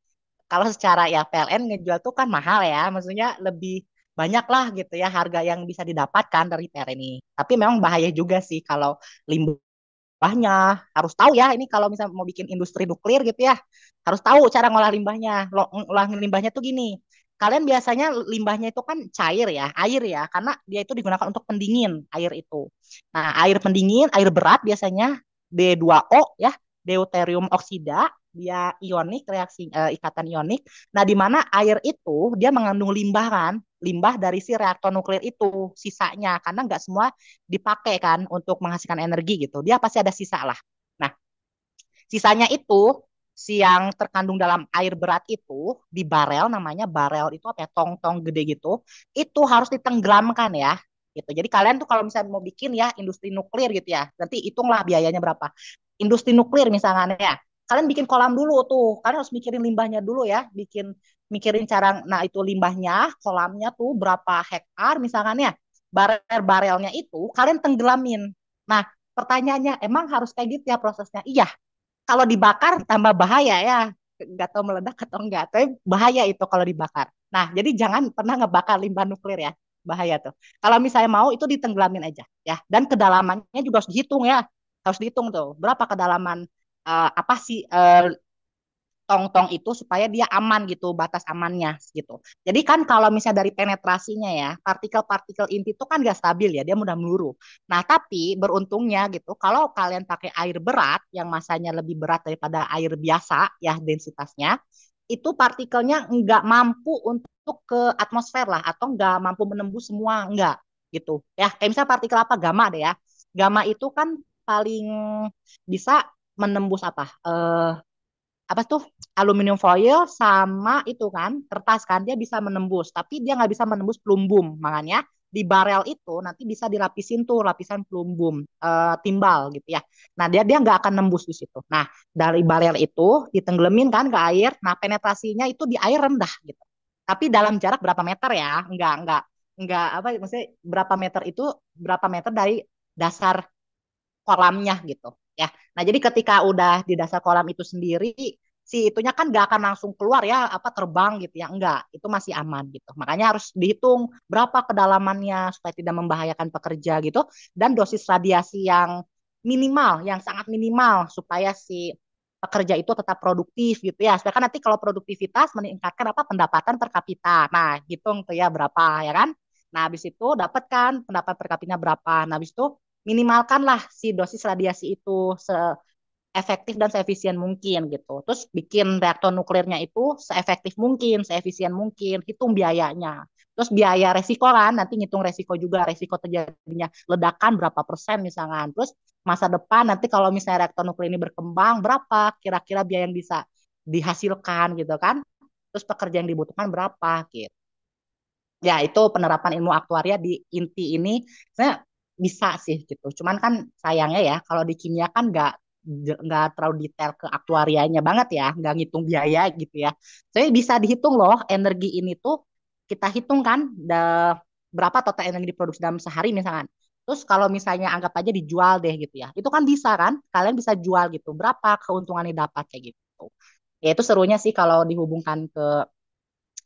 kalau secara ya PLN ngejual tuh kan mahal ya. Maksudnya lebih banyak lah gitu ya harga yang bisa didapatkan dari PLN ini. Tapi memang bahaya juga sih kalau limbahnya, harus tahu ya ini kalau misalnya mau bikin industri nuklir gitu ya, harus tahu cara ngolah limbahnya. Ngolah limbahnya tuh gini, kalian biasanya limbahnya itu kan cair ya, air ya, karena dia itu digunakan untuk pendingin air itu. Nah, air pendingin, air berat biasanya D2O ya, deuterium oksida, dia ionik, reaksi ikatan ionik. Nah, di mana air itu dia mengandung limbah kan, limbah dari si reaktor nuklir itu sisanya, karena nggak semua dipakai kan untuk menghasilkan energi gitu. Dia pasti ada sisa lah. Nah, sisanya itu si yang terkandung dalam air berat itu di barel, namanya barel itu apa ya, tong-tong gede gitu, itu harus ditenggelamkan ya gitu. Jadi kalian tuh kalau misalnya mau bikin ya industri nuklir gitu ya, nanti hitunglah biayanya berapa. Industri nuklir misalnya ya, kalian bikin kolam dulu tuh, kalian harus mikirin limbahnya dulu ya, mikirin cara, nah itu limbahnya, kolamnya tuh berapa hektar misalkan ya, barel-barelnya itu kalian tenggelamin. Nah, pertanyaannya, emang harus kayak gitu ya prosesnya? Iya, kalau dibakar tambah bahaya ya, nggak tahu meledak atau enggak, tapi bahaya itu kalau dibakar. Nah, jadi jangan pernah ngebakar limbah nuklir ya, bahaya tuh. Kalau misalnya mau itu ditenggelamin aja ya, dan kedalamannya juga harus dihitung ya, harus dihitung tuh berapa kedalaman, apa sih tong-tong itu supaya dia aman gitu, batas amannya gitu. Jadi kan kalau misalnya dari penetrasinya ya, partikel-partikel inti itu kan gak stabil ya, dia mudah meluru. Nah, tapi beruntungnya gitu, kalau kalian pakai air berat yang masanya lebih berat daripada air biasa ya densitasnya, itu partikelnya nggak mampu untuk ke atmosfer lah, atau nggak mampu menembus semua, nggak gitu. Ya, kayak misalnya partikel apa, gamma deh ya. Gamma itu kan paling bisa menembus apa tuh, aluminium foil sama itu kan kertas kan, dia bisa menembus, tapi dia nggak bisa menembus plumbum. Makanya di barel itu nanti bisa dilapisin tuh lapisan plumbum, timbal gitu ya. Nah, dia nggak akan nembus di situ. Nah, dari barel itu ditenggelamin kan ke air. Nah, penetrasinya itu di air rendah gitu, tapi dalam jarak berapa meter ya, nggak apa maksudnya, berapa meter itu, berapa meter dari dasar kolamnya gitu ya. Nah, jadi ketika udah di dasar kolam itu sendiri, si itunya kan gak akan langsung keluar ya, apa terbang gitu ya, enggak, itu masih aman gitu. Makanya harus dihitung berapa kedalamannya supaya tidak membahayakan pekerja gitu, dan dosis radiasi yang minimal, yang sangat minimal supaya si pekerja itu tetap produktif gitu ya. Sedangkan nanti kalau produktivitas meningkatkan apa pendapatan per kapita. Nah, hitung tuh ya berapa ya kan. Nah, habis itu dapat kan pendapatan per kapitanya berapa. Nah, habis itu minimalkanlah si dosis radiasi itu efektif dan seefisien mungkin gitu. Terus bikin reaktor nuklirnya itu seefektif mungkin, seefisien mungkin, hitung biayanya. Terus biaya resiko kan, nanti ngitung resiko juga, resiko terjadinya ledakan berapa persen misalkan. Terus masa depan nanti kalau misalnya reaktor nuklir ini berkembang, berapa kira-kira biaya yang bisa dihasilkan gitu kan. Terus pekerja yang dibutuhkan berapa gitu. Ya itu penerapan ilmu aktuaria di inti ini sebenarnya bisa sih gitu. Cuman kan sayangnya ya kalau di kimia kan nggak terlalu detail ke aktuarianya banget ya, nggak ngitung biaya gitu ya. Tapi bisa dihitung loh energi ini tuh kita hitung kan berapa total energi diproduksi dalam sehari misalkan. Terus kalau misalnya anggap aja dijual deh gitu ya, itu kan bisa kan, kalian bisa jual gitu, berapa keuntungan yang dapat kayak gitu. Ya itu serunya sih kalau dihubungkan ke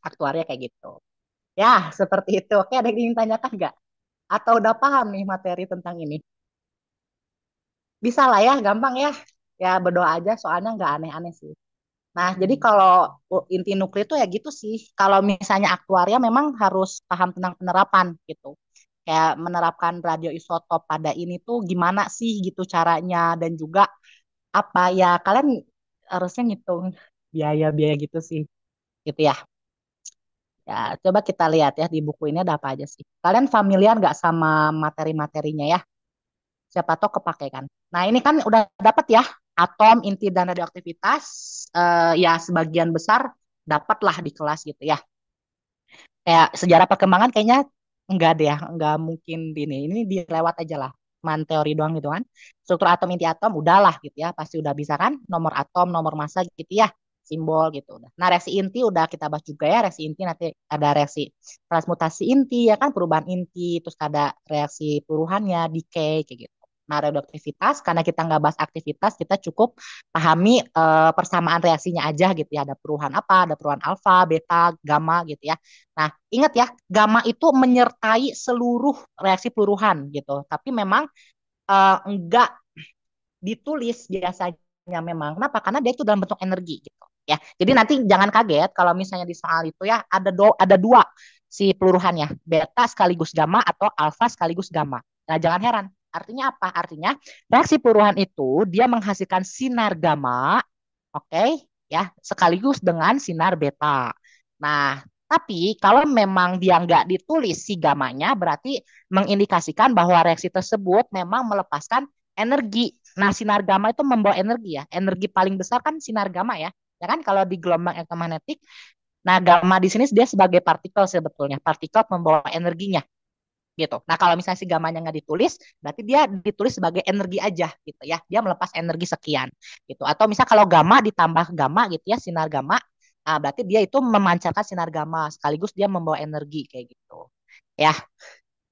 aktuaria kayak gitu. Ya, seperti itu. Oke, ada yang ingin tanyakan nggak? Atau udah paham nih materi tentang ini? Bisa lah ya, gampang ya. Ya berdoa aja, soalnya nggak aneh-aneh sih. Nah, jadi kalau inti nuklir itu ya gitu sih. Kalau misalnya aktuaria memang harus paham tentang penerapan gitu. Kayak menerapkan radioisotop pada ini tuh gimana sih gitu caranya. Dan juga apa ya, kalian harusnya ngitung biaya-biaya gitu sih. Gitu ya. Ya, coba kita lihat ya di buku ini ada apa aja sih. Kalian familiar nggak sama materi-materinya ya? Siapa tahu kepake kan. Nah, ini kan udah dapat ya atom, inti, dan radioaktivitas. Ya, sebagian besar dapatlah di kelas gitu ya. Kayak sejarah perkembangan kayaknya enggak deh ya, enggak mungkin di ini. Ini dilewat aja lah. Man teori doang gitu kan. Struktur atom, inti atom udahlah gitu ya. Pasti udah bisa kan. Nomor atom, nomor massa gitu ya. Simbol gitu. Nah, reaksi inti udah kita bahas juga ya. Reaksi inti nanti ada reaksi transmutasi inti ya kan. Perubahan inti. Terus ada reaksi peluruhannya, decay kayak gitu. Nah, radioaktivitas, karena kita nggak bahas aktivitas, kita cukup pahami persamaan reaksinya aja gitu ya. Ada perubahan apa, ada perubahan alfa, beta, gamma gitu ya. Nah, ingat ya, gamma itu menyertai seluruh reaksi peluruhan gitu. Tapi memang enggak ditulis biasanya memang. Kenapa? Karena dia itu dalam bentuk energi gitu. Ya, jadi nanti jangan kaget kalau misalnya di soal itu ya ada dua si peluruhannya, beta sekaligus gamma atau alfa sekaligus gamma. Nah, jangan heran. Artinya apa? Artinya reaksi peluruhan itu dia menghasilkan sinar gamma, oke, ya, sekaligus dengan sinar beta. Nah, tapi kalau memang dia nggak ditulis si gamanya, berarti mengindikasikan bahwa reaksi tersebut memang melepaskan energi. Nah, sinar gamma itu membawa energi ya. Energi paling besar kan sinar gamma ya. Ya kan kalau di gelombang elektromagnetik. Nah, gamma di sini dia sebagai partikel sebetulnya. Partikel membawa energinya gitu. Nah, kalau misalnya si gamanya nggak ditulis, berarti dia ditulis sebagai energi aja gitu ya. Dia melepas energi sekian gitu. Atau misal kalau gamma ditambah gamma gitu ya, sinar gamma, nah berarti dia itu memancarkan sinar gamma sekaligus dia membawa energi kayak gitu. Ya,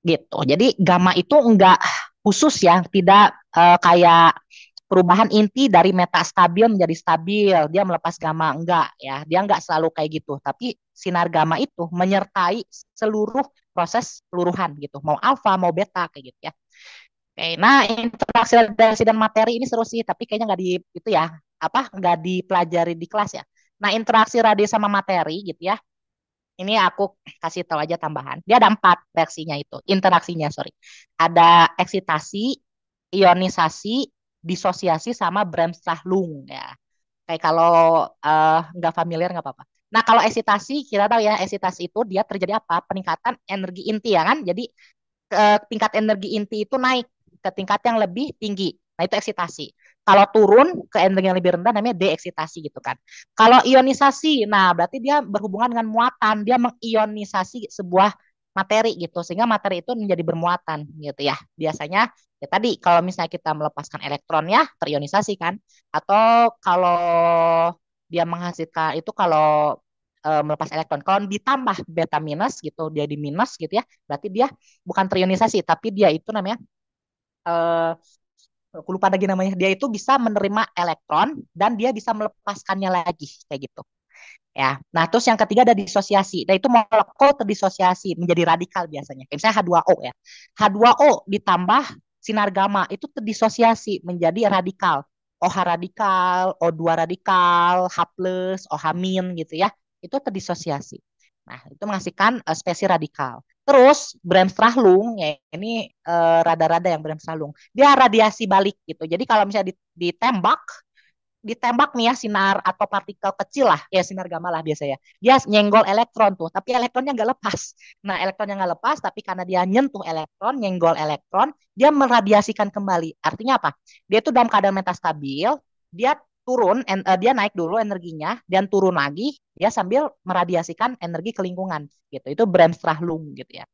gitu. Jadi gamma itu enggak khusus ya, tidak kayak perubahan inti dari metastabil menjadi stabil, dia melepas gamma enggak ya, dia enggak selalu kayak gitu. Tapi sinar gamma itu menyertai seluruh proses peluruhan gitu, mau alfa mau beta kayak gitu ya. Oke, nah interaksi radiasi dan materi ini seru sih, tapi kayaknya nggak di itu ya, apa nggak dipelajari di kelas ya. Nah interaksi radiasi sama materi gitu ya, ini aku kasih tahu aja tambahan. Dia ada 4 reaksinya itu, interaksinya, sorry. Ada eksitasi, ionisasi, disosiasi, sama Bremsstrahlung ya. Kayak kalau nggak familiar nggak apa-apa. Nah kalau eksitasi, kita tahu ya, eksitasi itu dia terjadi apa? Peningkatan energi inti ya kan. Jadi tingkat energi inti itu naik ke tingkat yang lebih tinggi. Nah, itu eksitasi. Kalau turun ke energi yang lebih rendah namanya deeksitasi gitu kan. Kalau ionisasi, nah berarti dia berhubungan dengan muatan. Dia mengionisasi sebuah materi gitu sehingga materi itu menjadi bermuatan gitu ya. Biasanya ya tadi kalau misalnya kita melepaskan elektron ya terionisasi kan. Atau kalau dia menghasilkan itu kalau melepas elektron. Kalau ditambah beta minus gitu, dia di minus gitu ya, berarti dia bukan terionisasi, tapi dia itu namanya, eh, aku lupa lagi namanya, dia itu bisa menerima elektron dan dia bisa melepaskannya lagi, kayak gitu. Ya, nah terus yang ketiga ada disosiasi. Nah itu molekul terdisosiasi menjadi radikal biasanya. Kayak misalnya H2O ya. H2O ditambah sinar gamma itu terdisosiasi menjadi radikal. OH radikal, O2 radikal, H plus, OH min gitu ya. Itu terdisosiasi. Nah, itu menghasilkan spesies radikal. Terus Bremsstrahlung, ya ini rada-rada yang Bremsstrahlung, dia radiasi balik gitu. Jadi kalau misalnya ditembak nih ya sinar atau partikel kecil lah, ya sinar gamma lah biasanya. Dia nyenggol elektron tuh, tapi elektronnya nggak lepas. Nah, elektronnya nggak lepas, tapi karena dia nyentuh elektron, nyenggol elektron, dia meradiasikan kembali. Artinya apa? Dia itu dalam keadaan metastabil, dia dia naik dulu energinya, dan turun lagi, dia sambil meradiasikan energi ke lingkungan gitu. Itu Bremsstrahlung gitu ya.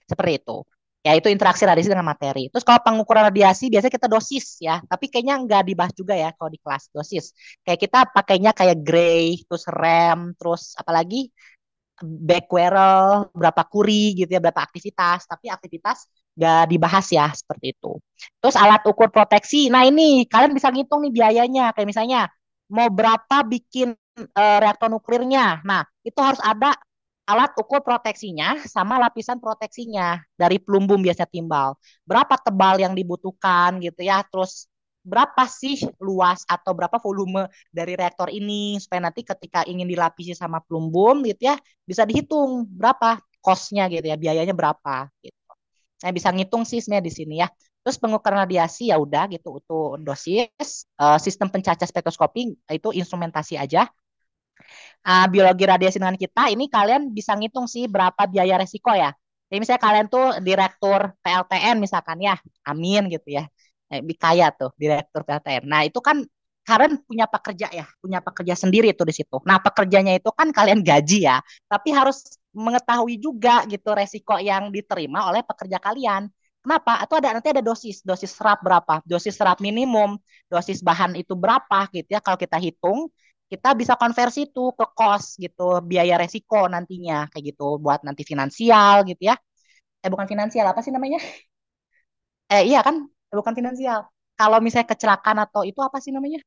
Seperti itu. Ya, itu interaksi radiasi dengan materi. Terus kalau pengukuran radiasi biasanya kita dosis ya, tapi kayaknya nggak dibahas juga ya kalau di kelas dosis. Kayak kita pakainya kayak Gray, terus rem, terus apalagi Becquerel, berapa kuri gitu ya, berapa aktivitas. Tapi aktivitas nggak dibahas ya seperti itu. Terus alat ukur proteksi. Nah ini kalian bisa ngitung nih biayanya. Kayak misalnya mau berapa bikin reaktor nuklirnya. Nah itu harus ada alat ukur proteksinya sama lapisan proteksinya dari pelumbum biasanya timbal. Berapa tebal yang dibutuhkan gitu ya. Terus berapa sih luas atau berapa volume dari reaktor ini supaya nanti ketika ingin dilapisi sama pelumbum gitu ya bisa dihitung berapa cost-nya gitu ya, biayanya berapa gitu. Saya bisa ngitung sih sebenarnya di sini ya. Terus pengukuran radiasi ya udah gitu untuk dosis. Sistem pencacah spektroskopi itu instrumentasi aja. Biologi radiasi dengan kita, ini kalian bisa ngitung sih berapa biaya resiko ya. Jadi misalnya kalian tuh direktur PLTN misalkan ya, amin gitu ya. Kaya tuh direktur PLTN. Nah itu kan kalian punya pekerja ya, punya pekerja sendiri tuh di situ. Nah pekerjanya itu kan kalian gaji ya, tapi harus mengetahui juga gitu resiko yang diterima oleh pekerja kalian. Kenapa? Atau nanti ada dosis serap berapa, dosis serap minimum, dosis bahan itu berapa gitu ya. Kalau kita hitung, kita bisa konversi tuh ke cost gitu, biaya resiko nantinya kayak gitu buat nanti finansial gitu ya. Bukan finansial, apa sih namanya? Iya kan, bukan finansial. Kalau misalnya kecelakaan atau itu apa sih namanya?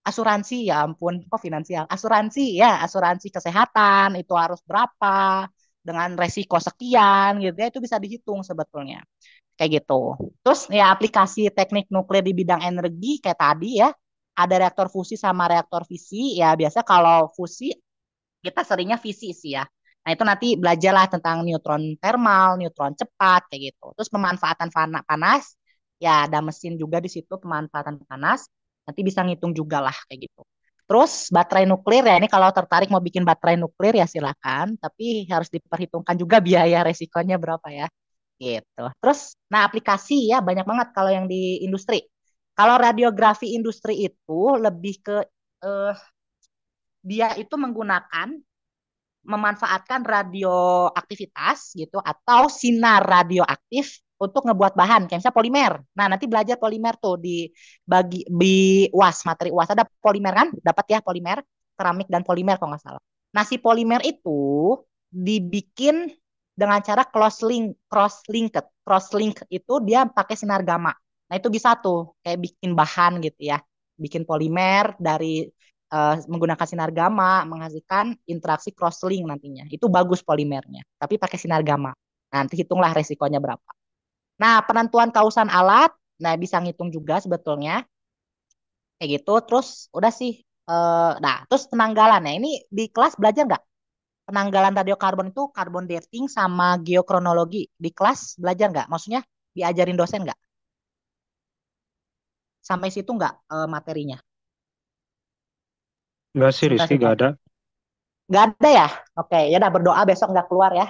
Asuransi, ya ampun, kok finansial? Asuransi ya, asuransi kesehatan itu harus berapa dengan resiko sekian gitu ya, itu bisa dihitung sebetulnya. Kayak gitu. Terus ya aplikasi teknik nuklir di bidang energi kayak tadi ya, ada reaktor fusi sama reaktor fisi. Ya biasa kalau fusi kita seringnya fisi sih ya. Nah itu nanti belajarlah tentang neutron thermal, neutron cepat kayak gitu. Terus pemanfaatan panas, ya ada mesin juga di situ pemanfaatan panas. Nanti bisa ngitung juga lah kayak gitu. Terus baterai nuklir ya ini kalau tertarik mau bikin baterai nuklir ya silakan, tapi harus diperhitungkan juga biaya resikonya berapa ya gitu. Terus, nah aplikasi ya banyak banget kalau yang di industri. Kalau radiografi industri itu lebih ke eh, dia itu menggunakan memanfaatkan radioaktivitas gitu atau sinar radioaktif untuk ngebuat bahan kayak misalnya polimer. Nah, nanti belajar polimer tuh di UAS, materi UAS ada polimer kan? Dapat ya polimer, keramik dan polimer kalau nggak salah. Nah, si polimer itu dibikin dengan cara cross link itu dia pakai sinar gamma. Nah, itu bisa tuh kayak bikin bahan gitu ya. Bikin polimer dari menggunakan sinar gamma menghasilkan interaksi crosslink nantinya. Itu bagus polimernya, tapi pakai sinar gamma. Nanti hitunglah resikonya berapa. Nah, penentuan kausan alat, nah bisa ngitung juga sebetulnya. Kayak gitu, terus udah sih. Nah, terus penanggalan. Nah, ini di kelas belajar nggak? Penanggalan radiokarbon itu karbon dating sama geokronologi. Di kelas belajar nggak? Maksudnya diajarin dosen nggak? Sampai situ nggak materinya? Enggak sih Rizky, Sebentar. gak ada. Nggak ada ya? Oke, ya udah berdoa besok nggak keluar ya.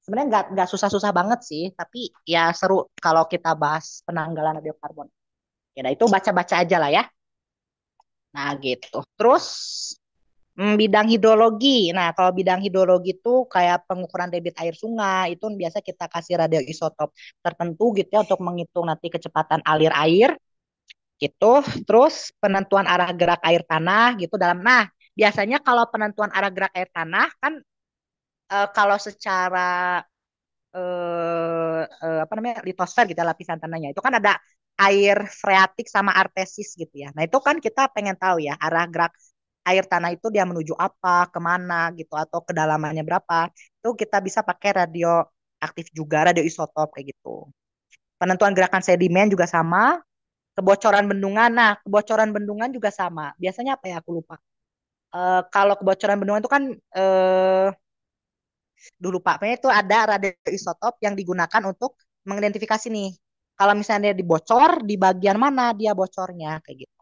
Sebenarnya nggak susah-susah banget sih, tapi ya seru kalau kita bahas penanggalan radiokarbon. Ya, nah itu baca-baca aja lah ya. Nah gitu. Terus bidang hidrologi. Nah kalau bidang hidrologi itu kayak pengukuran debit air sungai itu biasa kita kasih radioisotop tertentu gitu ya untuk menghitung nanti kecepatan alir air gitu. Terus penentuan arah gerak air tanah gitu dalam. Nah biasanya kalau penentuan arah gerak air tanah kan kalau secara apa namanya litosfer gitu lapisan tanahnya itu kan ada air freatik sama artesis gitu ya. Nah itu kan kita pengen tahu ya arah gerak air tanah itu dia menuju apa, kemana gitu atau kedalamannya berapa. Itu kita bisa pakai radioaktif juga, radioisotop kayak gitu. Penentuan gerakan sedimen juga sama. Kebocoran bendungan. Nah, kebocoran bendungan juga sama. Biasanya apa ya? Aku lupa. Kalau kebocoran bendungan itu kan dulu Pak, pokoknya itu ada radioisotop yang digunakan untuk mengidentifikasi nih. Kalau misalnya dia dibocor, di bagian mana dia bocornya kayak gitu.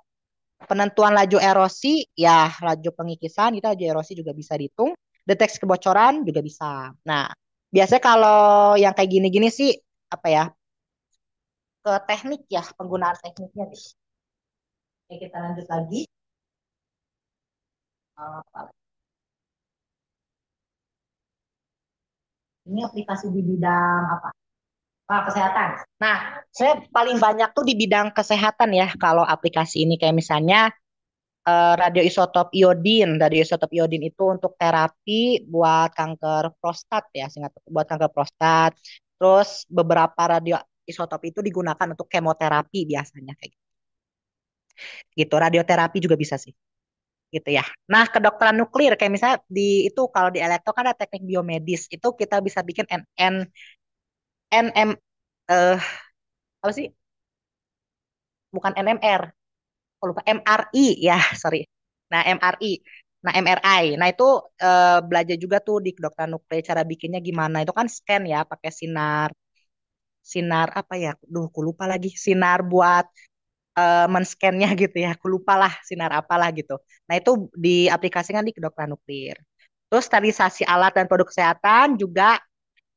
Penentuan laju erosi, ya laju pengikisan, itu laju erosi juga bisa dihitung. Deteksi kebocoran juga bisa. Nah, biasanya kalau yang kayak gini-gini sih apa ya? Ke teknik ya, penggunaan tekniknya deh. Oke, kita lanjut lagi. Apa? Ini aplikasi di bidang apa? Kesehatan. Nah, saya paling banyak tuh di bidang kesehatan ya kalau aplikasi ini kayak misalnya radioisotop iodin. Radioisotop iodin itu untuk terapi buat kanker prostat ya, singkat buat kanker prostat. Terus beberapa radioisotop itu digunakan untuk kemoterapi biasanya kayak gitu. Radioterapi juga bisa sih. Gitu ya. Nah, kedokteran nuklir kayak misalnya di itu kalau di elektro kan ada teknik biomedis. Itu kita bisa bikin NM eh apa sih? Bukan NMR. Aku lupa MRI ya, sorry. Nah, MRI. Nah, MRI. Nah, itu belajar juga tuh di kedokteran nuklir cara bikinnya gimana. Itu kan scan ya pakai sinar sinar apa ya? Duh, aku lupa lagi. Sinar buat men-scan-nya gitu ya. Aku lupa lah sinar apalah gitu. Nah, itu diaplikasikan di kedokteran nuklir. Terus sterilisasi alat dan produk kesehatan juga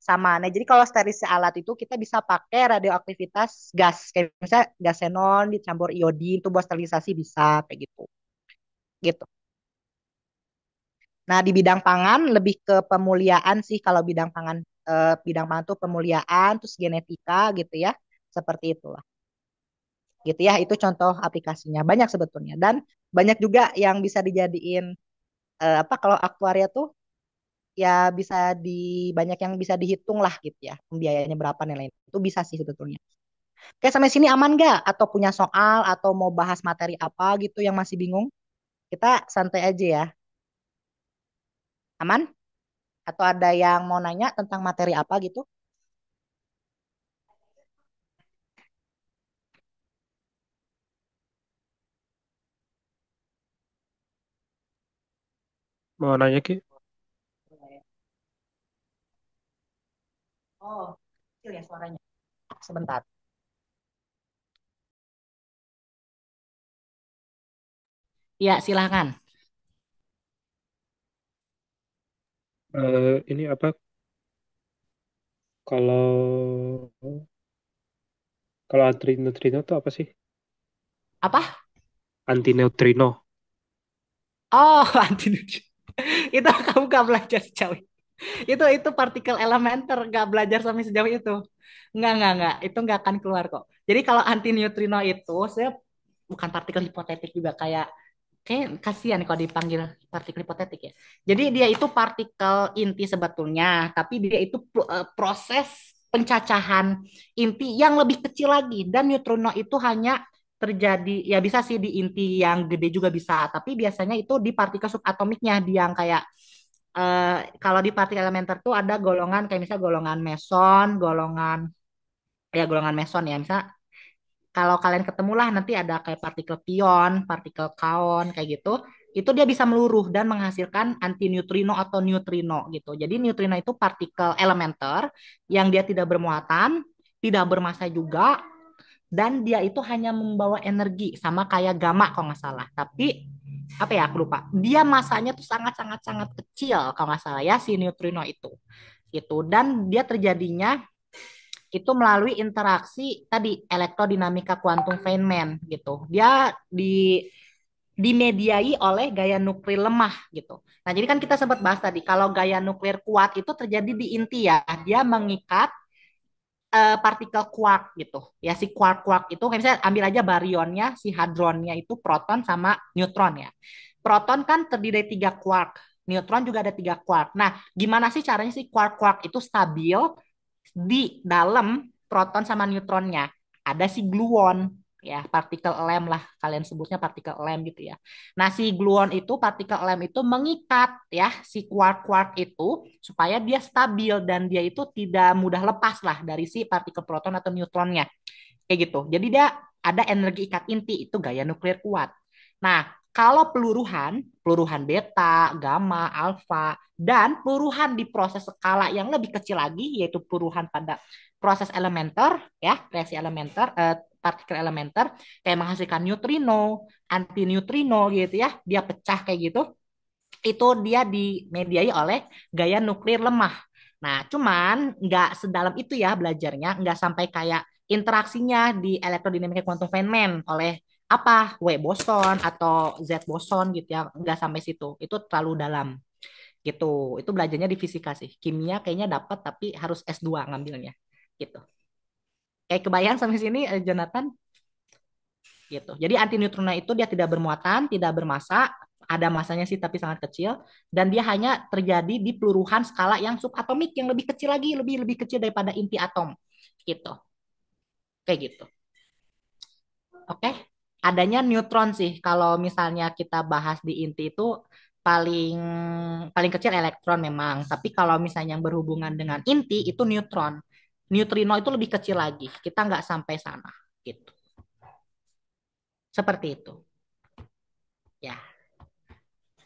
sama. Nah, jadi kalau sterilisasi alat itu kita bisa pakai radioaktivitas gas. Kayak misalnya gas xenon dicampur iodin itu buat sterilisasi bisa kayak gitu. Gitu. Nah, di bidang pangan lebih ke pemuliaan sih kalau bidang pangan tuh pemuliaan terus genetika gitu ya. Seperti itulah. Gitu ya, itu contoh aplikasinya. Banyak sebetulnya dan banyak juga yang bisa dijadiin apa kalau aktuaria tuh ya bisa di banyak yang bisa dihitung lah gitu ya. Biayanya berapa nilai itu bisa sih sebetulnya. Oke, sampai sini aman nggak? Atau punya soal atau mau bahas materi apa gitu yang masih bingung? Kita santai aja ya. Aman? Atau ada yang mau nanya tentang materi apa gitu? Mau nanya Ki? Oh, kecil ya suaranya. Sebentar. Ya, silakan. Ini apa? Kalau kalau antineutrino itu apa sih? Apa? Antineutrino. Oh, anti itu kamu gak belajar sejauh itu. Itu partikel elementer gak belajar sampai sejauh itu. Enggak. Itu nggak akan keluar kok. Jadi kalau anti neutrino itu saya bukan partikel hipotetik juga kayak kasihan kalau dipanggil partikel hipotetik ya. Jadi dia itu partikel inti sebetulnya, tapi dia itu proses pencacahan inti yang lebih kecil lagi dan neutrino itu hanya terjadi ya bisa sih di inti yang gede juga bisa, tapi biasanya itu di partikel subatomiknya di yang kayak kalau di partikel elementer tuh ada golongan kayak misalnya golongan meson ya misal kalau kalian ketemulah nanti ada kayak partikel pion, partikel kaon kayak gitu, itu dia bisa meluruh dan menghasilkan antineutrino atau neutrino gitu. Jadi neutrino itu partikel elementer yang dia tidak bermuatan, tidak bermassa juga, dan dia itu hanya membawa energi sama kayak gamma kalau nggak salah. Tapi apa ya aku lupa. Dia masanya tuh sangat sangat sangat kecil kalau nggak salah ya si neutrino itu. Gitu dan dia terjadinya itu melalui interaksi tadi elektrodinamika kuantum Feynman gitu. Dia dimediai oleh gaya nuklir lemah gitu. Nah, jadi kan kita sempat bahas tadi kalau gaya nuklir kuat itu terjadi di inti ya. Dia mengikat partikel quark gitu. Ya si quark itu kayak misalnya ambil aja barionnya, si hadronnya itu proton sama neutron ya. Proton kan terdiri dari 3 quark. Neutron juga ada 3 quark. Nah, gimana sih caranya si quark-quark itu stabil di dalam proton sama neutronnya? Ada si gluon ya, partikel lem lah kalian sebutnya partikel lem gitu ya. Nah, si gluon itu partikel lem itu mengikat ya si quark-quark itu supaya dia stabil dan dia itu tidak mudah lepas lah dari si partikel proton atau neutronnya. Kayak gitu. Jadi dia ada energi ikat inti itu gaya nuklir kuat. Nah, kalau peluruhan beta, gamma, alfa, dan peluruhan di proses skala yang lebih kecil lagi, yaitu peluruhan pada proses elementer, ya, reaksi elementer, partikel elementer, kayak menghasilkan neutrino, antineutrino gitu ya, dia pecah kayak gitu, itu dia dimediai oleh gaya nuklir lemah. Nah, cuman nggak sedalam itu ya belajarnya, nggak sampai kayak interaksinya di elektrodinamika kuantum Feynman oleh apa W boson atau Z boson gitu ya, nggak sampai situ. Itu terlalu dalam gitu. Itu belajarnya di fisika sih. Kimia kayaknya dapat tapi harus S2 ngambilnya gitu. Kayak kebayang sampai sini Jonathan gitu. Jadi anti neutrino itu dia tidak bermuatan, tidak bermasa, ada masanya sih tapi sangat kecil dan dia hanya terjadi di peluruhan skala yang subatomik yang lebih kecil lagi, lebih lebih kecil daripada inti atom. Gitu. Kayak gitu. Oke. Adanya neutron sih kalau misalnya kita bahas di inti itu paling paling kecil elektron memang, tapi kalau misalnya yang berhubungan dengan inti itu neutron. Neutrino itu lebih kecil lagi. Kita nggak sampai sana gitu. Seperti itu. Ya.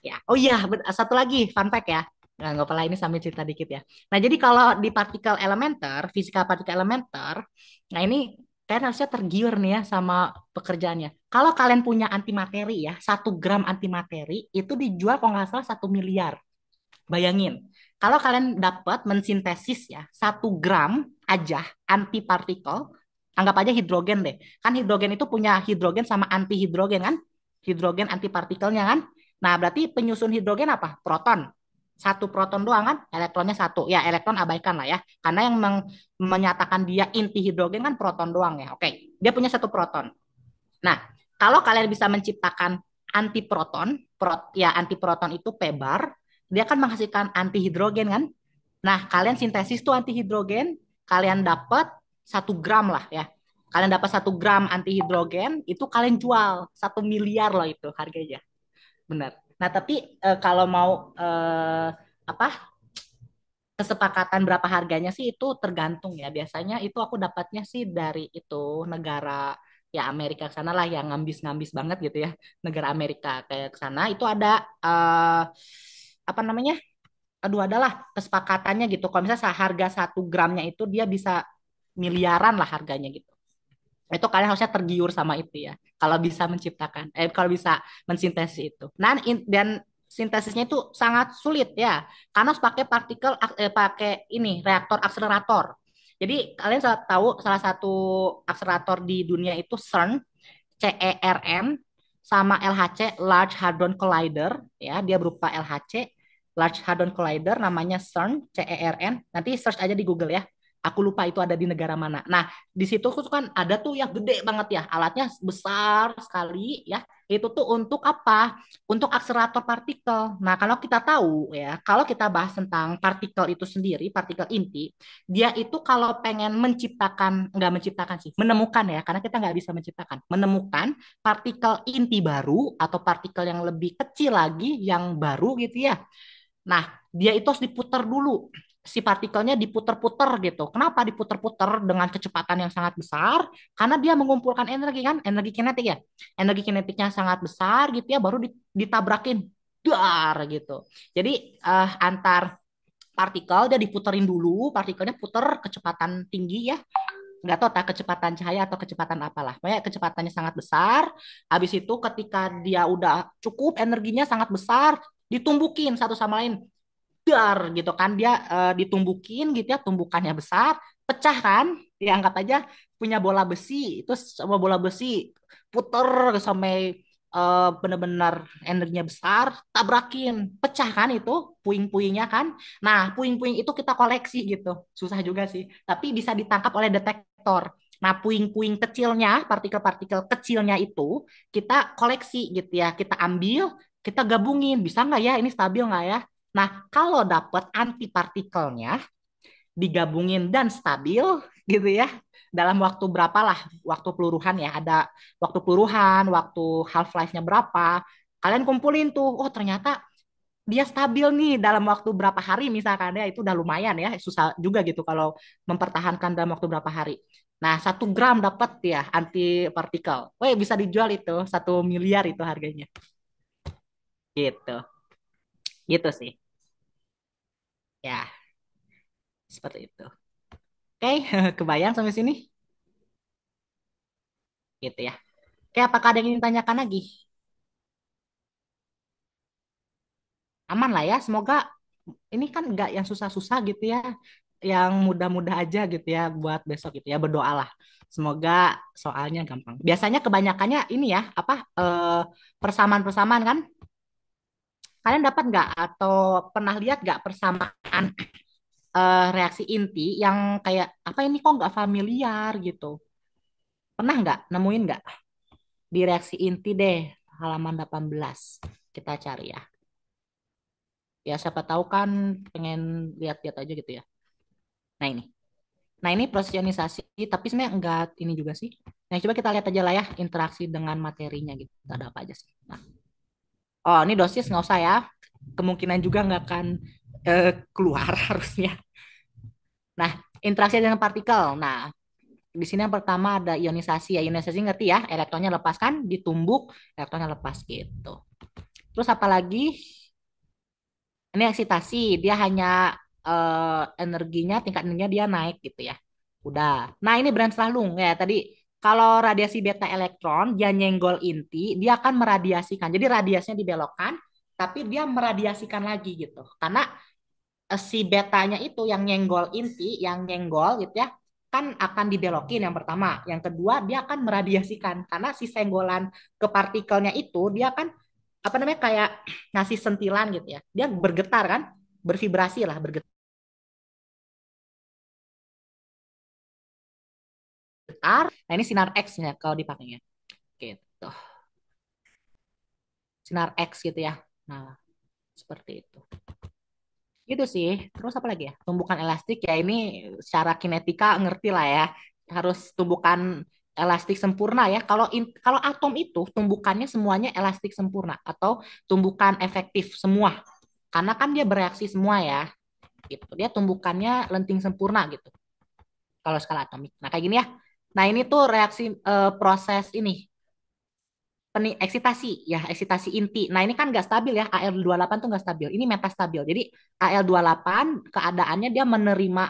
Ya, oh iya, satu lagi fun fact ya. Nah, nggak apa-apa ini sambil cerita dikit ya. Nah, jadi kalau di partikel elementer, fisika partikel elementer, nah ini kalian harusnya tergiur nih ya sama pekerjaannya. Kalau kalian punya antimateri ya, 1 gram antimateri itu dijual kalau nggak salah 1 miliar. Bayangin, kalau kalian dapat mensintesis ya 1 gram aja antipartikel, anggap aja hidrogen deh. Kan hidrogen itu punya hidrogen sama antihidrogen kan? Hidrogen antipartikelnya kan? Nah, berarti penyusun hidrogen apa? Proton. 1 proton doang kan? Elektronnya 1. Ya, elektron abaikan lah ya. Karena yang menyatakan dia inti hidrogen kan proton doang ya. Oke, dia punya 1 proton. Nah, kalau kalian bisa menciptakan antiproton, ya antiproton itu P bar, dia kan menghasilkan antihidrogen kan? Nah, kalian sintesis tuh antihidrogen, kalian dapat 1 gram lah ya. Kalian dapat 1 gram antihidrogen, itu kalian jual 1 miliar loh itu harganya. Benar. Nah, tapi kalau mau apa kesepakatan berapa harganya sih itu tergantung ya. Biasanya itu aku dapatnya sih dari itu negara ya Amerika ke sana lah yang ngambis-ngambis banget gitu ya. Negara Amerika kayak ke sana itu ada apa namanya? Aduh adalah kesepakatannya gitu. Kalau misalnya harga 1 gramnya itu dia bisa miliaran lah harganya gitu. Itu kalian harusnya tergiur sama itu ya. Kalau bisa menciptakan, kalau bisa mensintesis itu. Nah, dan sintesisnya itu sangat sulit ya, karena harus pakai partikel, pakai ini reaktor akselerator. Jadi kalian tahu salah satu akselerator di dunia itu CERN, CERN, sama LHC, Large Hadron Collider, ya dia berupa LHC, Large Hadron Collider, namanya CERN, CERN. Nanti search aja di Google ya. Aku lupa itu ada di negara mana. Nah, di situ tuh kan ada tuh yang gede banget ya, alatnya besar sekali ya. Itu tuh untuk apa? Untuk akselerator partikel. Nah, kalau kita tahu ya, kalau kita bahas tentang partikel itu sendiri, partikel inti, dia itu kalau pengen menciptakan, nggak menciptakan sih, menemukan ya, karena kita nggak bisa menciptakan, menemukan partikel inti baru atau partikel yang lebih kecil lagi, yang baru gitu ya. Nah, dia itu harus diputar dulu. Si partikelnya diputar-putar gitu. Kenapa diputar-putar dengan kecepatan yang sangat besar? Karena dia mengumpulkan energi kan, energi kinetik ya. Energi kinetiknya sangat besar gitu ya, baru ditabrakin dar gitu. Jadi antar partikel dia diputerin dulu, partikelnya putar kecepatan tinggi ya. Nggak tahu tak kecepatan cahaya atau kecepatan apalah. Pokoknya kecepatannya sangat besar. Habis itu ketika dia udah cukup energinya sangat besar, ditumbukin satu sama lain dar gitu kan dia ditumbukin gitu ya tumbukannya besar pecah kan dianggap aja punya bola besi itu sama bola besi puter sampai benar-benar energinya besar tabrakin pecah kan itu puing-puingnya kan nah puing-puing itu kita koleksi gitu susah juga sih tapi bisa ditangkap oleh detektor nah puing-puing kecilnya partikel-partikel kecilnya itu kita koleksi gitu ya kita ambil kita gabungin bisa nggak ya ini stabil nggak ya. Nah, kalau dapat antipartikelnya digabungin dan stabil, gitu ya. Dalam waktu berapa lah, waktu peluruhan ya. Ada waktu peluruhan, waktu half life-nya berapa. Kalian kumpulin tuh, oh ternyata dia stabil nih dalam waktu berapa hari misalkan ya, itu udah lumayan ya, susah juga gitu kalau mempertahankan dalam waktu berapa hari. Nah, 1 gram dapat ya anti partikel. Weh, bisa dijual itu 1 miliar itu harganya. Gitu, gitu sih. Ya, seperti itu. Oke, kebayang sampai sini? Gitu ya. Oke, apakah ada yang ingin ditanyakan lagi? Aman lah ya, semoga ini kan nggak yang susah-susah gitu ya, yang mudah-mudah aja gitu ya buat besok gitu ya, berdoalah. Semoga soalnya gampang. Biasanya kebanyakannya ini ya, apa, persamaan-persamaan kan? Kalian dapat nggak atau pernah lihat nggak persamaan reaksi inti yang kayak, apa ini kok nggak familiar gitu? Pernah nggak, nemuin nggak? Di reaksi inti deh, halaman 18. Kita cari ya. Ya siapa tahu kan pengen lihat-lihat aja gitu ya. Nah ini. Nah ini proses ionisasi, tapi sebenarnya enggak ini juga sih. Nah coba kita lihat aja lah ya interaksi dengan materinya gitu. Ada apa aja sih? Nah, oh ini dosis nggak usah ya. Kemungkinan juga nggak akan keluar harusnya. Nah interaksi dengan partikel. Nah di sini yang pertama ada ionisasi ya. Ionisasi ngerti ya? Elektronnya lepas kan, ditumbuk, elektronnya lepas gitu. Terus apa lagi? Ini eksitasi, dia hanya energinya, tingkat energinya dia naik gitu ya. Udah. Nah, ini Bremsstrahlung ya tadi. Kalau radiasi beta elektron, dia nyenggol inti, dia akan meradiasikan. Jadi radiasinya dibelokkan, tapi dia meradiasikan lagi gitu. Karena si betanya itu yang nyenggol inti, yang nyenggol gitu ya, kan akan dibelokin yang pertama. Yang kedua, dia akan meradiasikan. Karena si senggolan ke partikelnya itu, dia kan apa namanya kayak ngasih sentilan gitu ya. Dia bergetar kan, bervibrasi lah, bergetar. Nah ini sinar X-nya kalau dipakainya. Gitu. Sinar X gitu ya. Nah, seperti itu. Gitu sih. Terus apa lagi ya? Tumbukan elastik ya ini secara kinetika ngerti lah ya. Harus tumbukan elastik sempurna ya. Kalau atom itu tumbukannya semuanya elastik sempurna atau tumbukan efektif semua. Karena kan dia bereaksi semua ya. Gitu. Dia tumbukannya lenting sempurna gitu. Kalau skala atomik. Nah, kayak gini ya. Nah, ini tuh reaksi proses ini eksitasi ya, eksitasi inti. Nah, ini kan nggak stabil ya, Al28 tuh nggak stabil. Ini metastabil. Jadi Al28 keadaannya dia menerima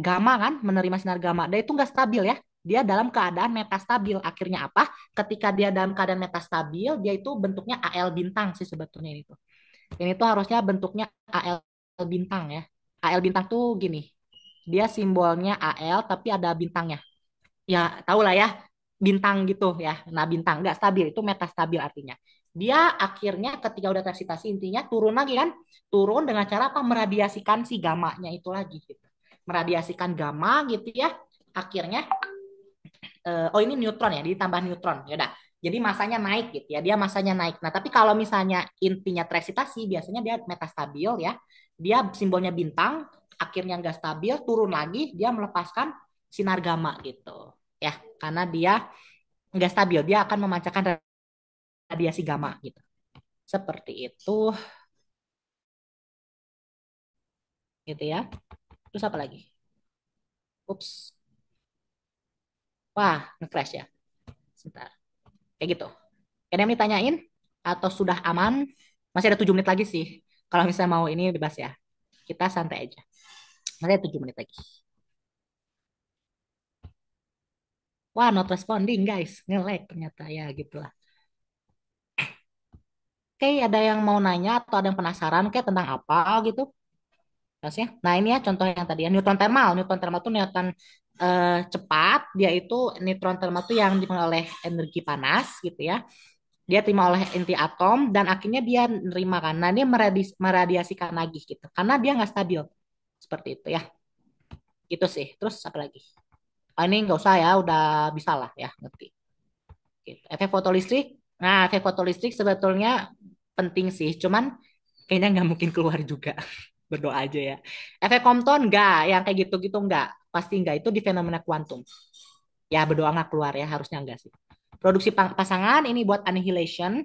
gamma kan, menerima sinar gamma. Dan itu nggak stabil ya. Dia dalam keadaan metastabil. Akhirnya apa? Ketika dia dalam keadaan metastabil, dia itu bentuknya Al bintang sih sebetulnya ini tuh. Ini tuh harusnya bentuknya Al bintang ya. Al bintang tuh gini. Dia simbolnya Al tapi ada bintangnya. Ya tahu lah ya, bintang gitu ya. Nah bintang nggak stabil itu metastabil artinya. Dia akhirnya ketika udah tereksitasi intinya turun lagi kan, turun dengan cara apa, meradiasikan si gamanya itu lagi gitu, meradiasikan gamma gitu ya. Akhirnya oh ini neutron ya, ditambah neutron ya udah. Jadi masanya naik gitu ya, dia masanya naik. Nah tapi kalau misalnya intinya tereksitasi biasanya dia metastabil ya, dia simbolnya bintang, akhirnya nggak stabil, turun lagi, dia melepaskan sinar gamma gitu ya, karena dia nggak stabil, dia akan memancarkan radiasi gamma gitu. Seperti itu, gitu ya. Terus apa lagi? Ups, wah, nge-crash ya. Sebentar. Kayak gitu. Ada yang ditanyain? Atau sudah aman? Masih ada 7 menit lagi sih. Kalau misalnya mau ini bebas ya. Kita santai aja. Masih ada 7 menit lagi. Wah, not responding guys. Nge-lag ternyata ya gitulah. Oke, ada yang mau nanya atau ada yang penasaran kayak tentang apa gitu? Terusnya. Nah, ini ya contoh yang tadi ya, neutron thermal. Neutron thermal itu neutron cepat, dia itu neutron thermal itu yang dipengaruhi oleh energi panas gitu ya. Dia terima oleh inti atom dan akhirnya dia nerima kan. Nah, dia meradiasikan lagi gitu. Karena dia nggak stabil. Seperti itu ya. Gitu sih. Terus apa lagi? Ah, ini nggak usah ya, udah bisa lah ya, ngerti. Gitu. Efek fotolistrik. Nah, efek fotolistrik sebetulnya penting sih. Cuman kayaknya nggak mungkin keluar juga. Berdoa aja ya. Efek Compton enggak, yang kayak gitu-gitu enggak. Pasti enggak, itu di fenomena kuantum. Ya berdoa nggak keluar ya, harusnya enggak sih. Produksi pasangan ini buat annihilation,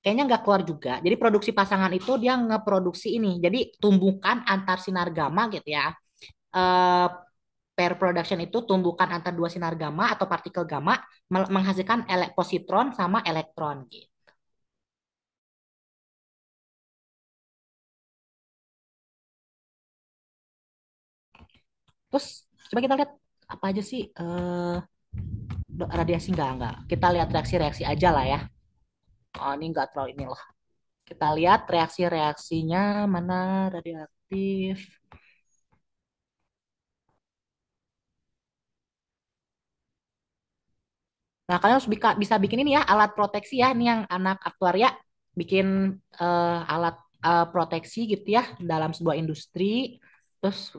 kayaknya nggak keluar juga. Jadi produksi pasangan itu dia ngeproduksi ini. Jadi tumbukan antar sinar gamma gitu ya. Eh, pair production itu tumbukan antar dua sinar gamma atau partikel gamma menghasilkan positron sama elektron gitu. Terus coba kita lihat apa aja sih radiasi enggak. Kita lihat reaksi-reaksi aja lah ya. Oh, ini enggak terlalu inilah. Kita lihat reaksi-reaksinya mana radioaktif. Nah, kalian harus bisa bikin ini ya, alat proteksi ya. Ini yang anak aktuaria bikin alat proteksi gitu ya dalam sebuah industri. Terus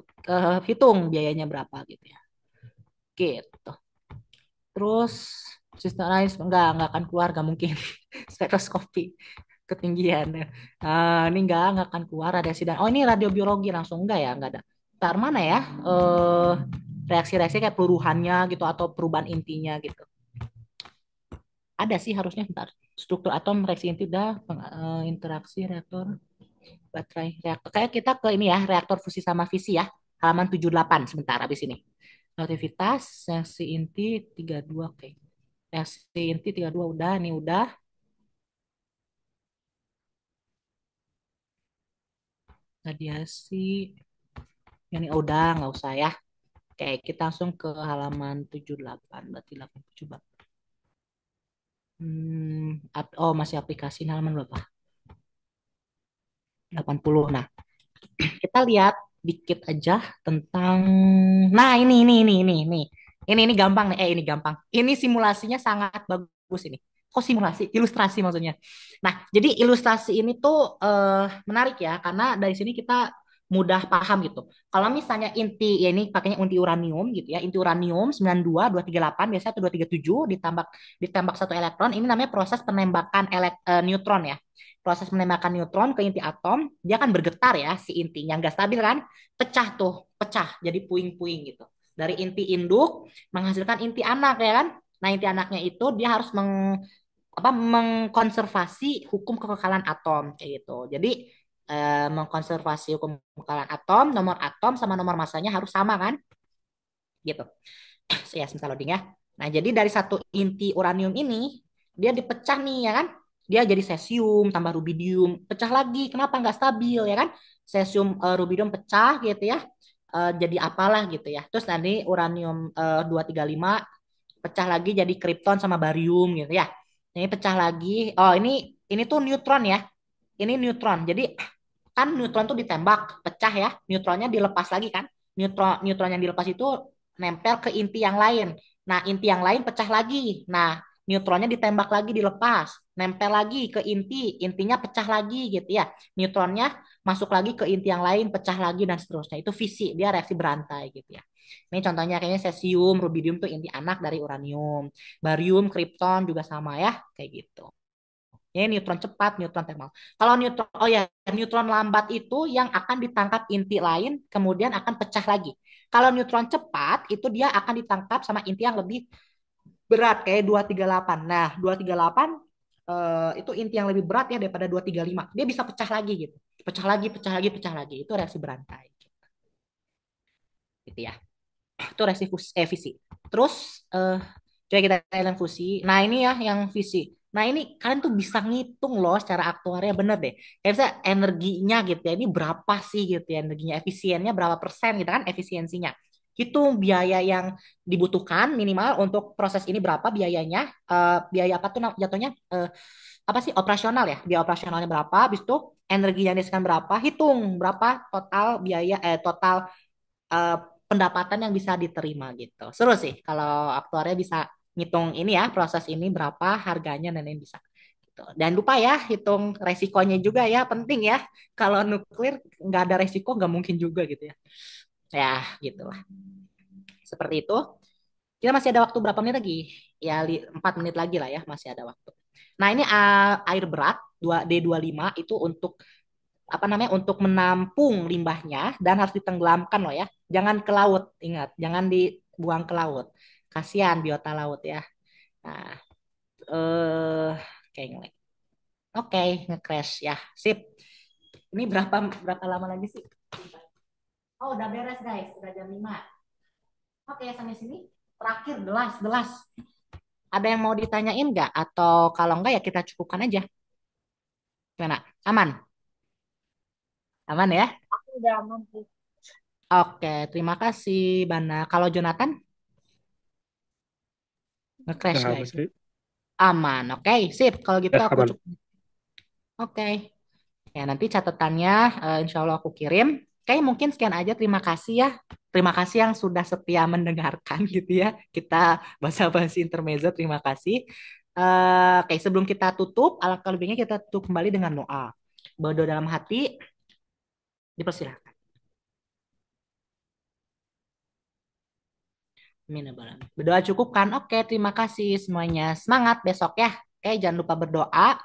hitung biayanya berapa gitu ya. Gitu. Terus sistem lain enggak akan keluar, nggak mungkin. Spektroskopi ketinggian. Ini enggak akan keluar radiasi dan oh ini radiobiologi langsung enggak ya, enggak ada. Ntar mana ya? Reaksi-reaksi kayak peluruhannya gitu atau perubahan intinya gitu. Ada sih harusnya ntar. Struktur atom, reaksi inti udah, interaksi reaktor, baterai, reaktor. Kayak kita ke ini ya, reaktor fusi sama fisi ya. Halaman 78 sebentar habis ini. Aktivitas, reaksi inti 32, oke. Reaksi inti 32 udah, ini udah. Radiasi, ini udah, nggak usah ya. Oke, kita langsung ke halaman 78, berarti 87. Oh, masih aplikasi halaman berapa? 80. Nah, kita lihat dikit aja tentang nah ini gampang nih ini gampang ini simulasinya sangat bagus ini kok simulasi ilustrasi maksudnya. Nah jadi ilustrasi ini tuh menarik ya karena dari sini kita mudah paham gitu. Kalau misalnya inti ya ini pakainya inti uranium gitu ya, inti uranium 92238 biasanya atau 237 ditembak satu elektron, ini namanya proses penembakan neutron ya. Proses penembakan neutron ke inti atom, dia kan bergetar ya si intinya nggak stabil kan, pecah jadi puing-puing gitu. Dari inti induk menghasilkan inti anak ya kan. Nah inti anaknya itu dia harus mengkonservasi hukum kekekalan atom kayak gitu. Jadi mengkonservasi hukum kekekalan atom, nomor atom sama nomor masanya harus sama kan, gitu. Ya sebentar loading ya. Nah, jadi dari satu inti uranium ini dia dipecah nih ya kan. Dia jadi cesium tambah rubidium, pecah lagi. Kenapa nggak stabil ya kan? Cesium rubidium pecah gitu ya. Jadi apalah gitu ya. Terus nanti uranium 235 pecah lagi jadi kripton sama barium gitu ya. Ini pecah lagi. Oh, ini tuh neutron ya. Ini neutron. Jadi kan neutron tuh ditembak, pecah ya. Neutronnya dilepas lagi kan. Neutron yang dilepas itu nempel ke inti yang lain. Nah, inti yang lain pecah lagi. Nah, neutronnya ditembak lagi, dilepas, nempel lagi ke inti, intinya pecah lagi gitu ya. Neutronnya masuk lagi ke inti yang lain, pecah lagi dan seterusnya. Itu fisi, dia reaksi berantai gitu ya. Ini contohnya kayaknya cesium, rubidium tuh inti anak dari uranium. Barium, kripton juga sama ya, kayak gitu. Ini neutron cepat, neutron thermal. Kalau neutron, oh ya, neutron lambat itu yang akan ditangkap inti lain, kemudian akan pecah lagi. Kalau neutron cepat, itu dia akan ditangkap sama inti yang lebih berat, kayak 238. Nah, 238 itu inti yang lebih berat ya daripada 235. Dia bisa pecah lagi gitu. Pecah lagi, pecah lagi, pecah lagi. Itu reaksi berantai. Gitu ya. Itu reaksi fisi. Terus coba kita lihat yang fusi. Nah ini ya yang fisi. Nah ini kalian tuh bisa ngitung loh secara aktuarnya bener deh. Kayak bisa energinya gitu ya. Ini berapa sih gitu ya energinya. Efisiennya berapa persen gitu kan efisiensinya. Hitung biaya yang dibutuhkan minimal untuk proses ini berapa biayanya. Biaya apa tuh jatuhnya apa sih operasional ya. Biaya operasionalnya berapa. Habis itu energi yang dihasilkan berapa. Hitung berapa total biaya total eh, pendapatan yang bisa diterima gitu. Seru sih kalau aktuarnya bisa ngitung ini ya proses ini berapa harganya dan lain bisa. Gitu. Dan lupa ya hitung resikonya juga ya penting ya. Kalau nuklir nggak ada resiko nggak mungkin juga gitu ya. Ya gitu lah. Seperti itu. Kita masih ada waktu berapa menit lagi? Ya 4 menit lagi lah ya masih ada waktu. Nah ini air berat 2D25 itu untuk apa namanya untuk menampung limbahnya dan harus ditenggelamkan loh ya. Jangan ke laut, ingat, jangan dibuang ke laut. Kasihan biota laut ya. Nah, oke, oke, nge-crash ya. Sip. Ini berapa berapa lama lagi sih? Oh, udah beres guys, udah jam 5. Oke, sampai sini. Terakhir, gelas. Ada yang mau ditanyain nggak? Atau kalau nggak ya kita cukupkan aja. Gimana? Aman? Aman ya? Aku udah mampu. Oke, terima kasih, Bana. Kalau Jonathan, nge-crash Nah, apa guys. sih? Aman, oke, sip. Kalau gitu Ya, aku aman. cukup. Oke, ya nanti catatannya insya Allah aku kirim. Oke, mungkin sekian aja. Terima kasih ya. Terima kasih yang sudah setia mendengarkan gitu ya. Kita basa-basi intermezzo. Terima kasih. Oke, sebelum kita tutup, alangkah lebihnya kita tutup kembali dengan doa. Berdoa dalam hati, dipersilahkan. Amin ya Rabbal Alamin. Berdoa cukup kan? Oke, terima kasih semuanya. Semangat besok ya. Oke, jangan lupa berdoa.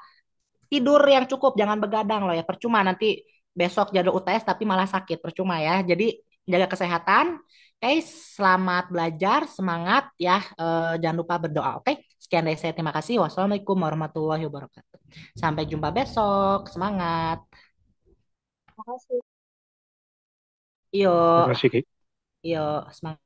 Tidur yang cukup, jangan begadang loh ya. Percuma nanti besok jadwal UTS tapi malah sakit. Percuma ya. Jadi jaga kesehatan. Oke, selamat belajar, semangat ya. Jangan lupa berdoa. Oke, sekian dari saya. Terima kasih. Wassalamualaikum warahmatullahi wabarakatuh. Sampai jumpa besok. Semangat. Makasih. Terima Yuk, kasih, Ki. yuk, semangat.